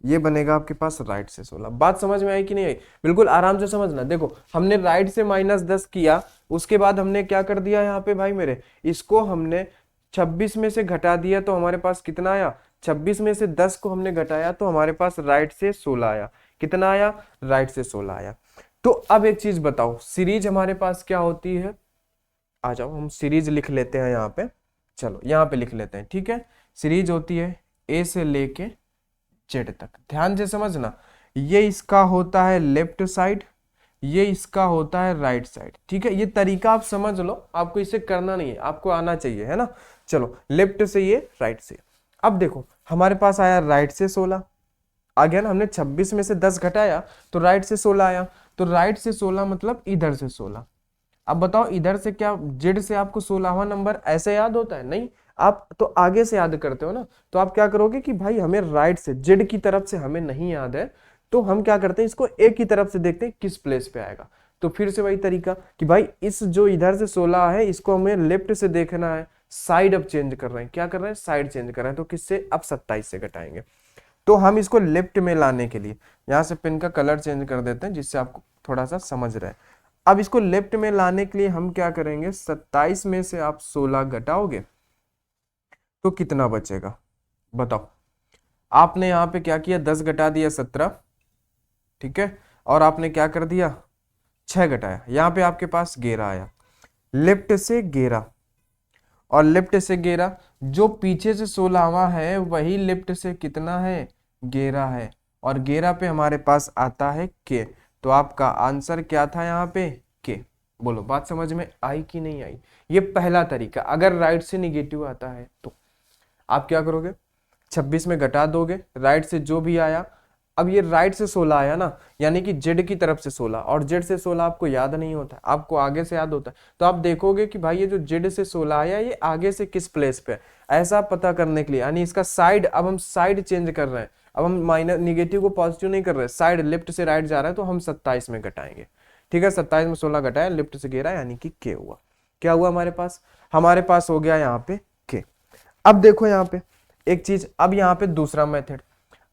ये बनेगा आपके पास राइट से 16। बात समझ में आई कि नहीं आई? बिल्कुल आराम से समझना। देखो हमने राइट से -10 किया, उसके बाद हमने क्या कर दिया यहाँ पे भाई मेरे, इसको हमने 26 में से घटा दिया तो हमारे पास कितना आया? 26 में से 10 को हमने घटाया तो हमारे पास राइट से 16 आया। कितना आया? राइट से 16 आया। तो अब एक चीज बताओ, सीरीज हमारे पास क्या होती है? आ जाओ हम सीरीज लिख लेते हैं यहाँ पे, चलो यहाँ पे लिख लेते हैं, ठीक है। सीरीज होती है ए से लेके जेड तक, ध्यान से समझना। ये इसका होता है लेफ्ट साइड, ये इसका होता है राइट साइड, ठीक है। ये तरीका आप समझ लो, आपको इसे करना नहीं है, आपको आना चाहिए, है ना। चलो लेफ्ट से ये, राइट से। अब देखो हमारे पास आया राइट से 16 आ गया ना, हमने 26 में से 10 घटाया तो राइट से 16 आया। तो राइट से 16 मतलब इधर से 16। अब बताओ इधर से क्या, जेड से आपको 16वां नंबर ऐसे याद होता है? नहीं, आप तो आगे से याद करते हो ना। तो आप क्या करोगे कि भाई हमें राइट से, जेड की तरफ से हमें नहीं याद है, तो हम क्या करते हैं, इसको ए की तरफ से देखते हैं किस प्लेस पे आएगा। तो फिर से वही तरीका कि भाई इस जो इधर से 16 है इसको हमें लेफ्ट से देखना है, साइड अब चेंज कर रहे हैं। क्या कर रहे हैं? साइड चेंज कर रहे हैं। तो किससे? अब 27 से घटाएंगे। तो हम इसको लेफ्ट में लाने के लिए यहाँ से पेन का कलर चेंज कर देते हैं, जिससे आपको थोड़ा सा समझ रहा है। अब इसको लेफ्ट में लाने के लिए हम क्या करेंगे, 27 में से आप 16 घटाओगे तो कितना बचेगा? बताओ। आपने यहाँ पे क्या किया, 10 घटा दिया 17, ठीक है। और आपने क्या कर दिया, 6 घटाया, यहाँ पे आपके पास 11 आया। लेफ्ट से 11 और लेफ्ट से 11, जो पीछे से 16वां है वही लेफ्ट से कितना है? 11 है। और 11 पे हमारे पास आता है के। तो आपका आंसर क्या था यहाँ पे? के। बोलो बात समझ में आई कि नहीं आई? ये पहला तरीका। अगर राइट से निगेटिव आता है तो आप क्या करोगे, 26 में घटा दोगे, राइट से जो भी आया। अब ये राइट से 16 आया ना, यानी कि जेड की तरफ से 16, और जेड से 16 आपको याद नहीं होता, आपको आगे से याद होता है। तो आप देखोगे कि भाई ये जो जेड से 16 आया ये आगे से किस प्लेस पे है, ऐसा पता करने के लिए, यानी इसका साइड, अब हम साइड चेंज कर रहे हैं। अब हम माइनस निगेटिव को पॉजिटिव नहीं कर रहे, साइड लेफ्ट से राइट जा रहा है, तो हम 27 में घटाएंगे, ठीक है। 27 में 16 घटाया, लेफ्ट से 11 यानी कि के हुआ। क्या हुआ हमारे पास? हमारे पास हो गया यहाँ पे के। अब देखो यहाँ पे एक चीज, अब यहाँ पे दूसरा मेथड।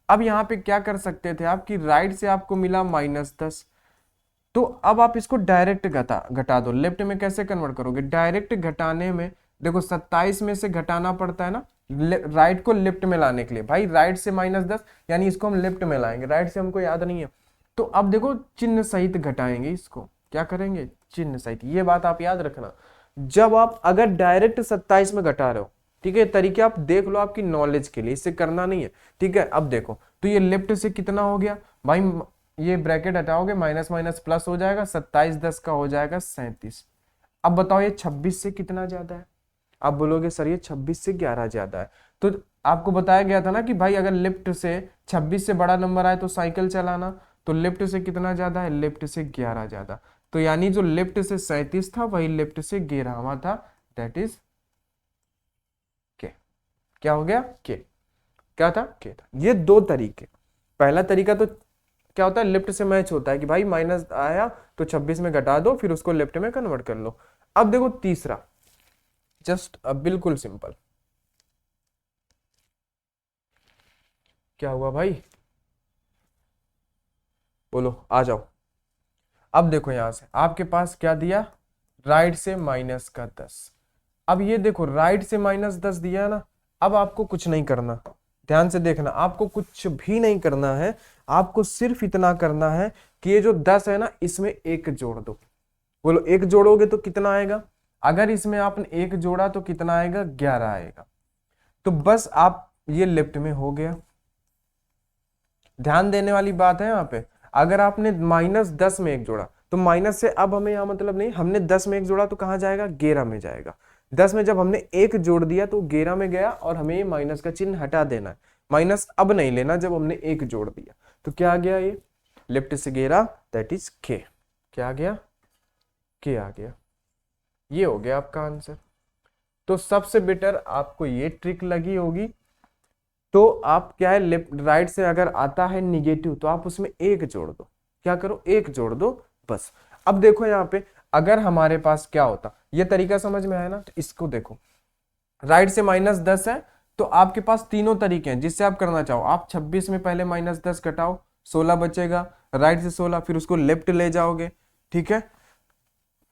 अब यहाँ पे क्या कर सकते थे आप कि राइट से आपको मिला -10, तो अब आप इसको डायरेक्ट घटा दो। लेफ्ट में कैसे कन्वर्ट करोगे? डायरेक्ट घटाने में देखो 27 में से घटाना पड़ता है ना, राइट को लेफ्ट में लाने के लिए। भाई राइट से -10 यानी इसको हम लेफ्ट में लाएंगे, राइट से हमको याद नहीं है। तो अब देखो चिन्ह सहित घटाएंगे इसको, क्या करेंगे? चिन्ह सहित। ये बात आप याद रखना, जब आप अगर डायरेक्ट 27 में घटा रहे हो ठीक है, तरीके आप देख लो आपकी नॉलेज के लिए, इससे करना नहीं है। ठीक है, अब देखो तो ये लेफ्ट से कितना हो गया भाई, ये ब्रैकेट हटाओगे माइनस माइनस प्लस हो जाएगा, 27 10 का हो जाएगा 37। अब बताओ ये 26 से कितना ज्यादा है? आप बोलोगे सर ये 26 से 11 ज्यादा है। तो आपको बताया गया था ना कि भाई अगर लेफ्ट से 26 से बड़ा नंबर आए तो साइकिल चलाना, तो लेफ्ट से कितना ज्यादा है? लेफ्ट से 11 ज्यादा। तो यानी जो लेफ्ट से 37 था वही लेफ्ट से 11वां था, दैट इज के। क्या हो गया? के। क्या था? के था। ये दो तरीके। पहला तरीका तो क्या होता है, लेफ्ट से मैच होता है कि भाई माइनस आया तो 26 में घटा दो फिर उसको लेफ्ट में कन्वर्ट कर लो। अब देखो तीसरा, जस्ट बिल्कुल सिंपल। क्या हुआ भाई? बोलो, आ जाओ। अब देखो यहां से आपके पास क्या दिया, राइट से माइनस का 10। अब ये देखो राइट से -10 दिया है ना, अब आपको कुछ नहीं करना, ध्यान से देखना, आपको कुछ भी नहीं करना है। आपको सिर्फ इतना करना है कि ये जो 10 है ना इसमें एक जोड़ दो। बोलो, एक जोड़ोगे तो कितना आएगा? अगर इसमें आपने एक जोड़ा तो कितना आएगा? 11 आएगा। तो बस आप, ये लेफ्ट में हो गया। ध्यान देने वाली बात है यहाँ पे, अगर आपने -10 में एक जोड़ा तो माइनस से अब हमें यहाँ मतलब नहीं, हमने 10 में एक जोड़ा तो कहाँ जाएगा? 11 में जाएगा। 10 में जब हमने एक जोड़ दिया तो 11 में गया और हमें ये माइनस का चिन्ह हटा देना है। माइनस अब नहीं लेना जब हमने एक जोड़ दिया। तो क्या आ गया? ये लेफ्ट से 11 दैट इज के। क्या आ गया? के आ गया। ये हो गया आपका आंसर। तो सबसे बेटर आपको ये ट्रिक लगी होगी। तो आप क्या है, लेफ्ट राइट से अगर आता है निगेटिव तो आप उसमें एक जोड़ दो। क्या करो? एक जोड़ दो बस। अब देखो यहाँ पे अगर हमारे पास क्या होता, ये तरीका समझ में आया ना, तो इसको देखो, राइट से -10 है तो आपके पास तीनों तरीके हैं जिससे आप करना चाहो। आप 26 में पहले -10 घटाओ, 16 बचेगा, राइट से 16, फिर उसको लेफ्ट ले जाओगे। ठीक है,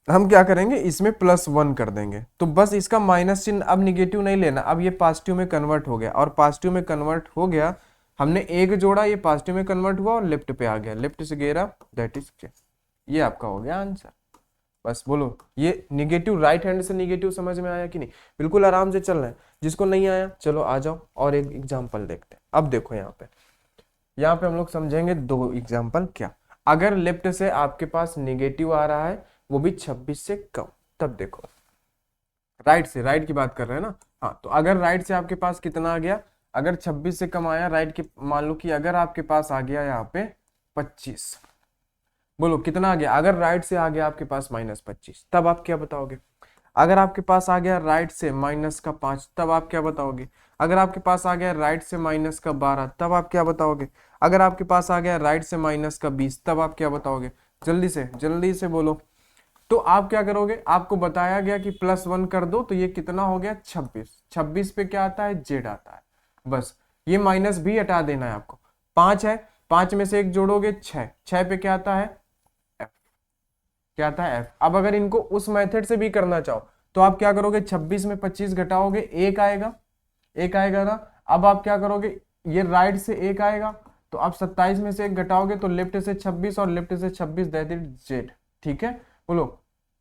हम क्या करेंगे, इसमें +1 कर देंगे। तो बस इसका माइनस चिन्ह अब निगेटिव नहीं लेना, अब ये पॉजिटिव में कन्वर्ट हो गया, और पॉजिटिव में कन्वर्ट हो गया, हमने एक जोड़ा, ये पॉजिटिव में कन्वर्ट हुआ और लेफ्ट पे आ गया, लेफ्ट से 11 दैट इज के। ये आपका हो गया आंसर। बस बोलो, ये निगेटिव, राइट हैंड से निगेटिव समझ में आया कि नहीं? बिल्कुल आराम से चल रहे हैं। जिसको नहीं आया चलो आ जाओ और एक एग्जाम्पल देखते हैं। अब देखो यहाँ पे हम लोग समझेंगे दो एग्जाम्पल। क्या, अगर लेफ्ट से आपके पास निगेटिव आ रहा है वो भी 26 से कम, तब देखो राइट से, राइट की बात कर रहे हैं ना। हाँ, तो अगर राइट से आपके पास कितना आ गया, अगर 26 से कम आया राइट के, मान लो कि अगर आपके पास आ गया यहाँ पे 25, बोलो कितना आ गया? अगर राइट से आ गया आपके पास -25 तब आप क्या बताओगे? अगर आपके पास आ गया राइट से -5 तब आप क्या बताओगे? अगर आपके पास आ गया राइट से -12 तब आप क्या बताओगे? अगर आपके पास आ गया राइट से -20 तब आप क्या बताओगे? जल्दी से बोलो। तो आप क्या करोगे, आपको बताया गया कि +1 कर दो, तो ये कितना हो गया? 26। 26 पे क्या आता है? जेड आता है। बस ये माइनस भी हटा देना है आपको। 5 है, 5 में से एक जोड़ोगे 6, 6 पे क्या आता है? एफ। क्या आता है? एफ। अब अगर इनको उस मेथड से भी करना चाहो तो आप क्या करोगे, 26 में 25 घटाओगे, एक आएगा, एक आएगा ना। अब आप क्या करोगे, ये राइट से एक आएगा तो आप 27 में से एक घटाओगे तो लेफ्ट से 26 और लेफ्ट से 26 दैट इज जेड। ठीक है, बोलो।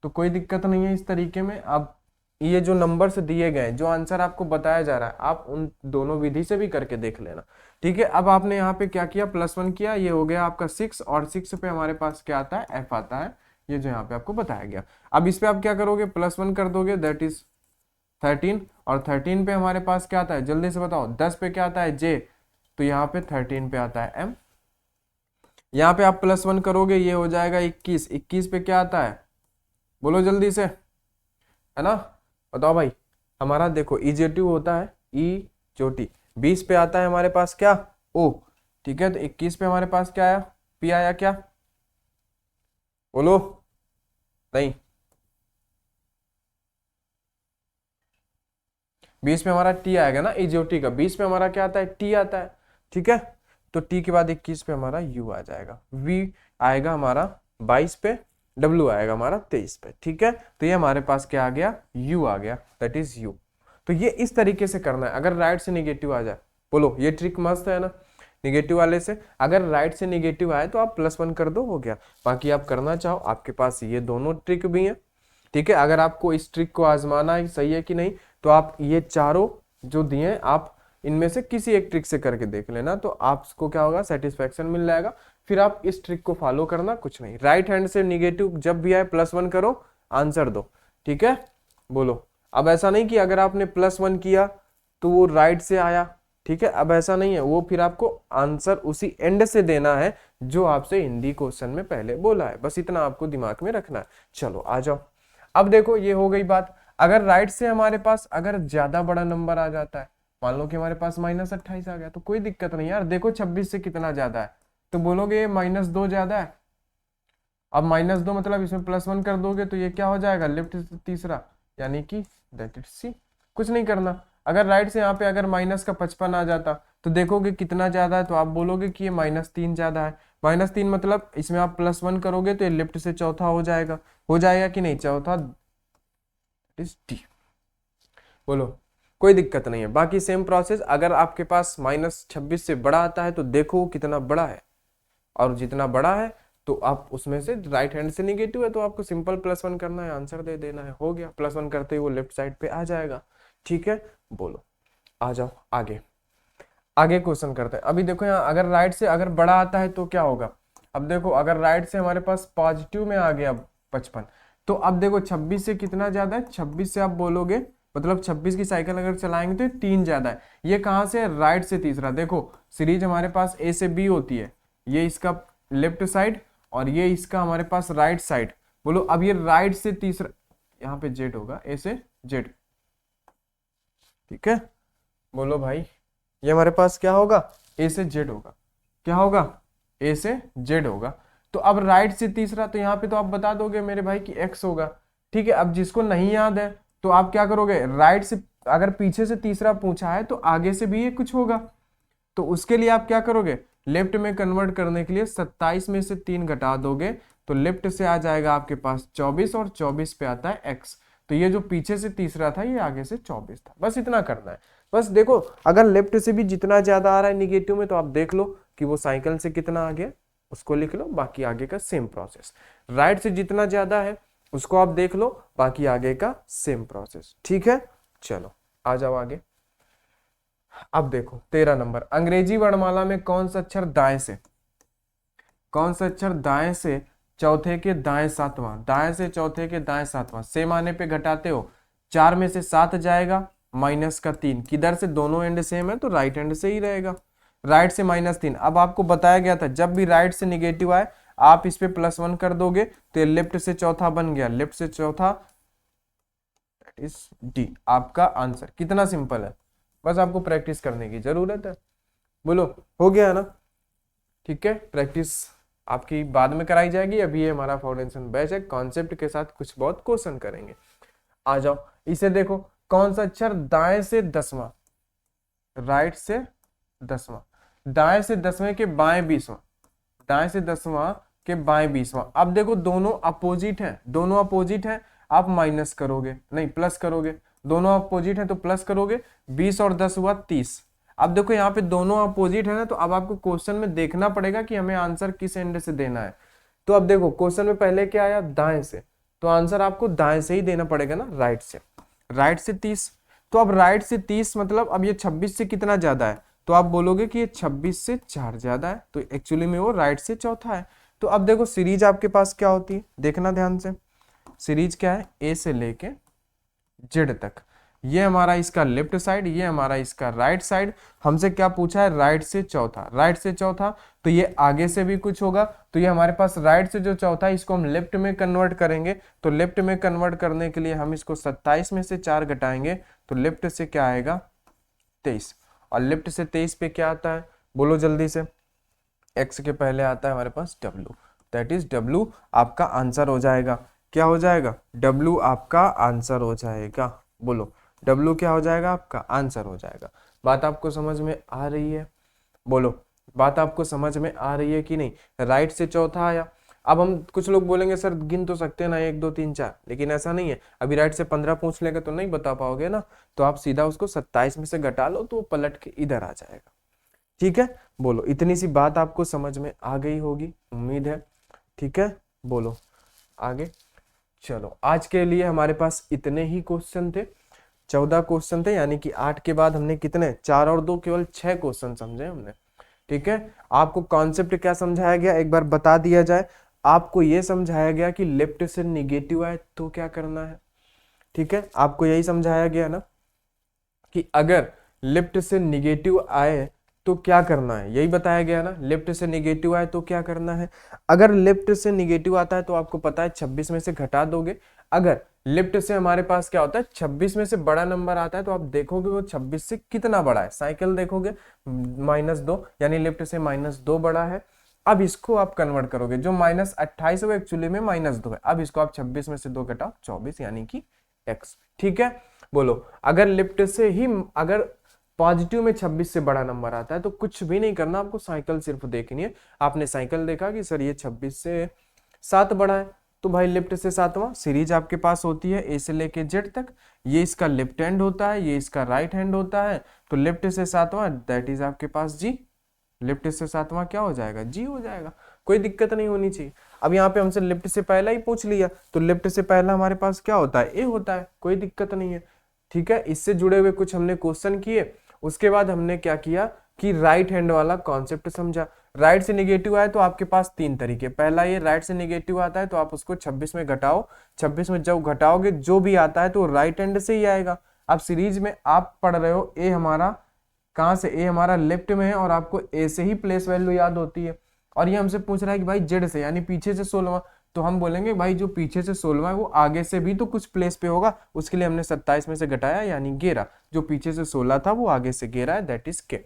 तो कोई दिक्कत नहीं है इस तरीके में। अब ये जो नंबर्स दिए गए, जो आंसर आपको बताया जा रहा है, आप उन दोनों विधि से भी करके देख लेना। ठीक है, अब आपने यहाँ पे क्या किया, +1 किया, ये हो गया आपका 6, और 6 पे हमारे पास क्या आता है? एफ आता है, ये जो यहाँ पे आपको बताया गया। अब इस पे आप क्या करोगे, +1 कर दोगे दैट इज 13, और 13 पे हमारे पास क्या आता है? जल्दी से बताओ। 10 पे क्या आता है? जे, तो यहाँ पे 13 पे आता है एम। यहाँ पे आप +1 करोगे, ये हो जाएगा 21, 21 पे क्या आता है? बोलो जल्दी से, है ना? बताओ भाई। हमारा देखो इजेटिव होता है, ई चोटी। 20 पे आता है हमारे पास क्या? ओ। ठीक है, तो 21 पे हमारे पास क्या आया? पी आया क्या? बोलो। नहीं, 20 पे हमारा टी आएगा ना, इजेटी का। 20 पे हमारा क्या आता है? टी आता है। ठीक है, तो टी के बाद 21 पे हमारा यू आ जाएगा, वी आएगा हमारा 22 पे, डब्ल्यू आएगा हमारा 23 पे। ठीक है, तो ये हमारे पास क्या आ गया? यू आ गया, दैट इज यू। तो ये इस तरीके से करना है अगर राइट से निगेटिव आ जाए। बोलो, ये ट्रिक मस्त है ना? निगेटिव वाले से अगर राइट से निगेटिव आए तो आप +1 कर दो, हो गया। बाकी आप करना चाहो, आपके पास ये दोनों ट्रिक भी हैं। ठीक है, अगर आपको इस ट्रिक को आजमाना है, सही है कि नहीं, तो आप ये चारों जो दिए हैं आप इनमें से किसी एक ट्रिक से करके देख लेना, तो आपको क्या होगा, सेटिस्फेक्शन मिल जाएगा। फिर आप इस ट्रिक को फॉलो करना, कुछ नहीं। राइट हैंड से निगेटिव जब भी आए +1 करो, आंसर दो, ठीक है। बोलो, अब ऐसा नहीं कि अगर आपने +1 किया तो वो राइट से आया, ठीक है, अब ऐसा नहीं है, वो फिर आपको आंसर उसी एंड से देना है जो आपसे हिंदी क्वेश्चन में पहले बोला है, बस इतना आपको दिमाग में रखना है। चलो आ जाओ, अब देखो ये हो गई बात। अगर राइट से हमारे पास अगर ज्यादा बड़ा नंबर आ जाता है, मान लो कि हमारे पास -28 आ गया, तो कोई दिक्कत नहीं यार। देखो 26 से कितना ज्यादा है, तो बोलोगे -2 ज्यादा है। अब -2 मतलब इसमें +1 कर दोगे तो ये क्या हो जाएगा, लेफ्ट से तीसरा, यानी कि दैट इज सी। कुछ नहीं करना। अगर राइट से यहाँ पे अगर -55 आ जाता तो देखोगे कितना ज्यादा है, तो आप बोलोगे कि ये -3 ज्यादा है। -3 मतलब इसमें आप +1 करोगे तो ये लेफ्ट से चौथा हो जाएगा कि नहीं, चौथा इज डी। बोलो, कोई दिक्कत नहीं है। बाकी सेम प्रोसेस, अगर आपके पास -26 से बड़ा आता है तो देखो कितना बड़ा है, और जितना बड़ा है तो आप उसमें से राइट हैंड से निगेटिव है तो आपको सिंपल +1 करना है, आंसर दे देना है, हो गया। +1 करते ही वो लेफ्ट साइड पे आ जाएगा, ठीक है। बोलो, आ जाओ आगे। आगे क्वेश्चन करते हैं। अभी देखो यहाँ अगर राइट से अगर बड़ा आता है तो क्या होगा। अब देखो अगर राइट से हमारे पास पॉजिटिव में आ गया 55, तो अब देखो 26 से कितना ज्यादा है, 26 से आप बोलोगे मतलब 26 की साइकिल अगर चलाएंगे तो ये 3 ज्यादा है। ये कहाँ से, राइट से तीसरा। देखो सीरीज हमारे पास ए से बी होती है, ये इसका लेफ्ट साइड और ये इसका हमारे पास राइट साइड। बोलो अब ये राइट से तीसरा, यहाँ पे जेड होगा, ए से जेड, ठीक है। बोलो भाई, ये हमारे पास क्या होगा, ए से जेड होगा, क्या होगा, ए से जेड होगा। तो अब राइट से तीसरा, तो यहाँ पे तो आप बता दोगे मेरे भाई कि एक्स होगा, ठीक है। अब जिसको नहीं याद है तो आप क्या करोगे, राइट से अगर पीछे से तीसरा पूछा है तो आगे से भी ये कुछ होगा, तो उसके लिए आप क्या करोगे, लेफ्ट में कन्वर्ट करने के लिए 27 में से 3 घटा दोगे, तो लेफ्ट से आ जाएगा आपके पास 24 और 24 पे आता है एक्स। तो ये जो पीछे से तीसरा था ये आगे से 24 था, बस इतना करना है। बस देखो अगर लेफ्ट से भी जितना ज्यादा आ रहा है निगेटिव में तो आप देख लो कि वो साइकिल से कितना आ गया, उसको लिख लो, बाकी आगे का सेम प्रोसेस। राइट से जितना ज्यादा है उसको आप देख लो, बाकी आगे का सेम प्रोसेस, ठीक है। चलो आ जाओ आगे। अब देखो 13 नंबर, अंग्रेजी वर्णमाला में कौन सा अक्षर दाएं से, कौन सा अक्षर दाएं से चौथे के दाएं सातवां, दाएं से चौथे के दाएं सातवां, सेम आने पे घटाते हो, 4 में से 7 जाएगा, -3, किधर से, दोनों एंड सेम है तो राइट एंड से ही रहेगा, राइट से -3। अब आपको बताया गया था जब भी राइट से निगेटिव आए आप इस पे +1 कर दोगे तो ये लेफ्ट से चौथा बन गया, लेफ्ट से चौथा, दैट इज डी आपका आंसर। कितना सिंपल है, बस आपको प्रैक्टिस करने की जरूरत है। बोलो, हो गया ना, ठीक है। प्रैक्टिस आपकी बाद में कराई जाएगी, अभी ये हमारा फाउंडेशन बैच है, कॉन्सेप्ट के साथ कुछ बहुत क्वेश्चन करेंगे। आ जाओ, इसे देखो, कौन सा अक्षर दाएं से 10वां, राइट से 10वां, दाएं से 10वें के बाएं 20वां, दाएं से 10वां के बाएं 20वां। अब देखो दोनों अपोजिट हैं, दोनों अपोजिट हैं, आप माइनस करोगे, नहीं प्लस करोगे, दोनों अपोजिट है तो प्लस करोगे, 20 और 10 हुआ 30। अब देखो यहाँ पे दोनों अपोजिट है ना, तो अब आपको क्वेश्चन में देखना पड़ेगा कि हमें आंसर किस एंड से देना है। तो अब देखो क्वेश्चन में पहले क्या आया, दाएं से, तो आंसर आपको दाएं से ही देना पड़ेगा ना, राइट से, राइट से 30। तो अब राइट से 30 मतलब अब ये 26 से कितना ज्यादा है, तो आप बोलोगे कि ये 26 से 4 ज्यादा है, तो एक्चुअली में वो राइट से चौथा है। तो अब देखो सीरीज आपके पास क्या होती है, देखना ध्यान से, सीरीज क्या है, ए से लेके जेड तक, ये हमारा इसका लेफ्ट साइड, ये हमारा इसका राइट साइड। हमसे क्या पूछा है, राइट से चौथा, राइट से चौथा, तो ये आगे से भी कुछ होगा, तो ये हमारे पास राइट से जो चौथा है इसको हम लेफ्ट में कन्वर्ट करेंगे, तो लेफ्ट में कन्वर्ट करने के लिए हम इसको 27 में से 4 घटाएंगे, तो लेफ्ट से क्या आएगा 23, और लेफ्ट से 23 पे क्या आता है, बोलो जल्दी से, एक्स के पहले आता है हमारे पास W, दैट इज W आपका आंसर हो जाएगा। क्या हो जाएगा, W आपका आंसर हो जाएगा। बोलो, W क्या हो जाएगा, आपका आंसर हो जाएगा। बात आपको समझ में आ रही है, बोलो, बात आपको समझ में आ रही है कि नहीं। राइट से चौथा आया, अब हम कुछ लोग बोलेंगे सर गिन तो सकते हैं ना 1 2 3 4, लेकिन ऐसा नहीं है, अभी राइट से 15 पूछ लेगा तो नहीं बता पाओगे ना, तो आप सीधा उसको 27 में से घटा लो तो वो पलट के इधर आ जाएगा, ठीक है। बोलो, इतनी सी बात आपको समझ में आ गई होगी, उम्मीद है, ठीक है। बोलो आगे। चलो आज के लिए हमारे पास इतने ही क्वेश्चन थे, 14 क्वेश्चन थे, यानी कि 8 के बाद हमने कितने, 4 और 2 केवल 6 क्वेश्चन समझे हमने। ठीक है, आपको कॉन्सेप्ट क्या समझाया गया एक बार बता दिया जाए। आपको यह समझाया गया कि लेफ्ट से निगेटिव आए तो क्या करना है। ठीक है, आपको यही समझाया गया ना कि अगर लेफ्ट से निगेटिव आए तो क्या करना है, यही बताया गया ना। लेफ्ट से निगेटिव आए तो क्या करना है। अगर लेफ्ट से निगेटिव आता है तो आपको पता है 26 में से घटा दोगे। अगर लेफ्ट से हमारे पास क्या होता है, 26 में से बड़ा नंबर आता है तो आप देखोगे वो 26 से कितना बड़ा है, साइकिल देखोगे -2, यानी लेफ्ट से -2 बड़ा है। अब इसको आप कन्वर्ट करोगे, जो -28 है वो एक्चुअली में -2 है। अब इसको आप 26 में से 2 घटाओ 24, यानी कि x। ठीक है, बोलो अगर लेफ्ट से ही, अगर पॉजिटिव में 26 से बड़ा नंबर आता है तो कुछ भी नहीं करना, आपको साइकिल सिर्फ देखनी है। आपने साइकिल देखा कि सर ये 26 से 7 बड़ा है, तो भाई लेफ्ट से 7वां सीरीज आपके पास होती है ए से लेके जेड तक। ये इसका लेफ्ट हैंड होता है, ये इसका राइट हैंड होता है। तो लेफ्ट से 7वां दैट इज आपके पास जी। लेफ्ट से 7वां क्या हो जाएगा, जी हो जाएगा। कोई दिक्कत नहीं होनी चाहिए। अब यहाँ पे हमसे लेफ्ट से पहला ही पूछ लिया, तो लेफ्ट से पहला हमारे पास क्या होता है, ए होता है, कोई दिक्कत नहीं है। ठीक है, इससे जुड़े हुए कुछ हमने क्वेश्चन किए। उसके बाद हमने क्या किया कि राइट हैंड वाला कॉन्सेप्ट समझा। राइट से निगेटिव आए तो आपके पास 3 तरीके। पहला ये राइट से निगेटिव आता है तो आप उसको 26 में घटाओ, 26 में जब घटाओगे जो भी आता है तो राइट हैंड से ही आएगा। अब सीरीज में आप पढ़ रहे हो ए हमारा कहां से, ए हमारा लेफ्ट में है और आपको ए से ही प्लेस वैल्यू याद होती है। और ये हमसे पूछ रहा है कि भाई जेड से, यानी पीछे से 16वां। तो हम बोलेंगे भाई जो पीछे से 16वां है वो आगे से भी तो कुछ प्लेस पे होगा, उसके लिए हमने 27 में से घटाया यानी 11। जो पीछे से 16 था वो आगे से 11 है, दैट इज के।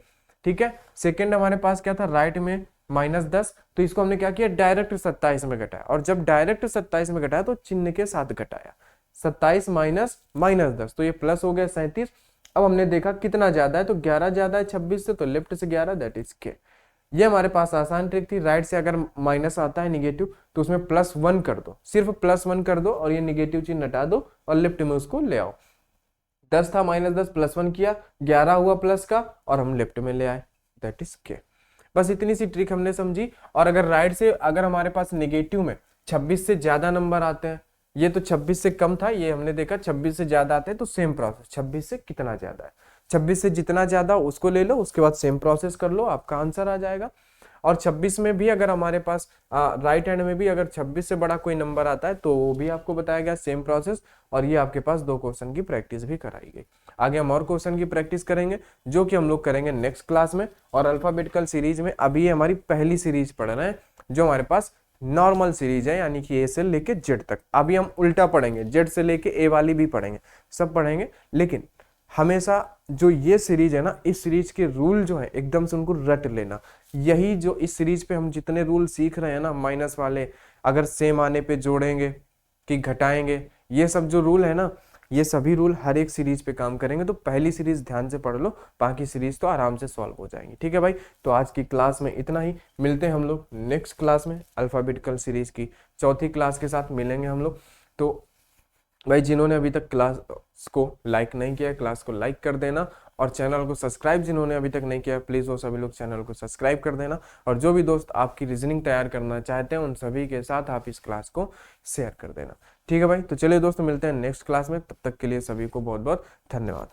ठीक है, सेकेंड हमारे पास क्या था, राइट में -10, तो इसको हमने क्या किया, डायरेक्ट 27 में घटाया। और जब डायरेक्ट 27 में घटाया तो चिन्ह के साथ घटाया, 27 माइनस -10, तो ये प्लस हो गया 37। अब हमने देखा कितना ज्यादा है, तो 11 ज्यादा है 26 से, तो लेफ्ट से 11 दैट इज के। ये हमारे पास आसान ट्रिक थी। राइट से अगर माइनस आता है निगेटिव तो उसमें +1 कर दो, सिर्फ +1 कर दो और ये निगेटिव चिन्ह हटा दो और लेफ्ट में उसको ले आओ। 10 था, -10 +1 किया, 11 हुआ प्लस का और हम लेफ्ट में ले आए, दैट इज के। बस इतनी सी ट्रिक हमने समझी। और अगर राइट से, अगर हमारे पास निगेटिव में 26 से ज्यादा नंबर आते हैं, ये तो 26 से कम था, ये हमने देखा 26 से ज्यादा आते हैं, तो सेम प्रोसेस, 26 से कितना ज्यादा है, 26 से जितना ज्यादा उसको ले लो, उसके बाद सेम प्रोसेस कर लो, आपका आंसर आ जाएगा। और 26 में भी अगर हमारे पास राइट हैंड में भी अगर 26 से बड़ा कोई नंबर आता है तो वो भी आपको बताया गया, सेम प्रोसेस। और ये आपके पास 2 क्वेश्चन की प्रैक्टिस भी कराई गई। आगे हम और क्वेश्चन की प्रैक्टिस करेंगे, जो कि हम लोग करेंगे नेक्स्ट क्लास में। और अल्फाबेटिकल सीरीज में अभी ये हमारी पहली सीरीज पढ़ रहे हैं, जो हमारे पास नॉर्मल सीरीज है, यानी कि ए से लेके जेड तक। अभी हम उल्टा पढ़ेंगे, जेड से लेके ए वाली भी पढ़ेंगे, सब पढ़ेंगे। लेकिन हमेशा जो ये सीरीज है ना, इस सीरीज के रूल जो है एकदम से उनको रट लेना। यही जो इस सीरीज पे हम जितने रूल सीख रहे हैं ना, माइनस वाले, अगर सेम आने पे जोड़ेंगे कि घटाएंगे, ये सब जो रूल है ना, ये सभी रूल हर एक सीरीज पे काम करेंगे। तो पहली सीरीज ध्यान से पढ़ लो, बाकी सीरीज तो आराम से सॉल्व हो जाएंगी। ठीक है भाई, तो आज की क्लास में इतना ही। मिलते हैं हम लोग नेक्स्ट क्लास में, अल्फाबेटिकल सीरीज की चौथी क्लास के साथ मिलेंगे हम लोग। तो भाई जिन्होंने अभी तक क्लास को लाइक नहीं किया, क्लास को लाइक कर देना। और चैनल को सब्सक्राइब जिन्होंने अभी तक नहीं किया, प्लीज़ वो सभी लोग चैनल को सब्सक्राइब कर देना। और जो भी दोस्त आपकी रीजनिंग तैयार करना चाहते हैं उन सभी के साथ आप इस क्लास को शेयर कर देना। ठीक है भाई, तो चलिए दोस्तों मिलते हैं नेक्स्ट क्लास में, तब तक के लिए सभी को बहुत बहुत धन्यवाद।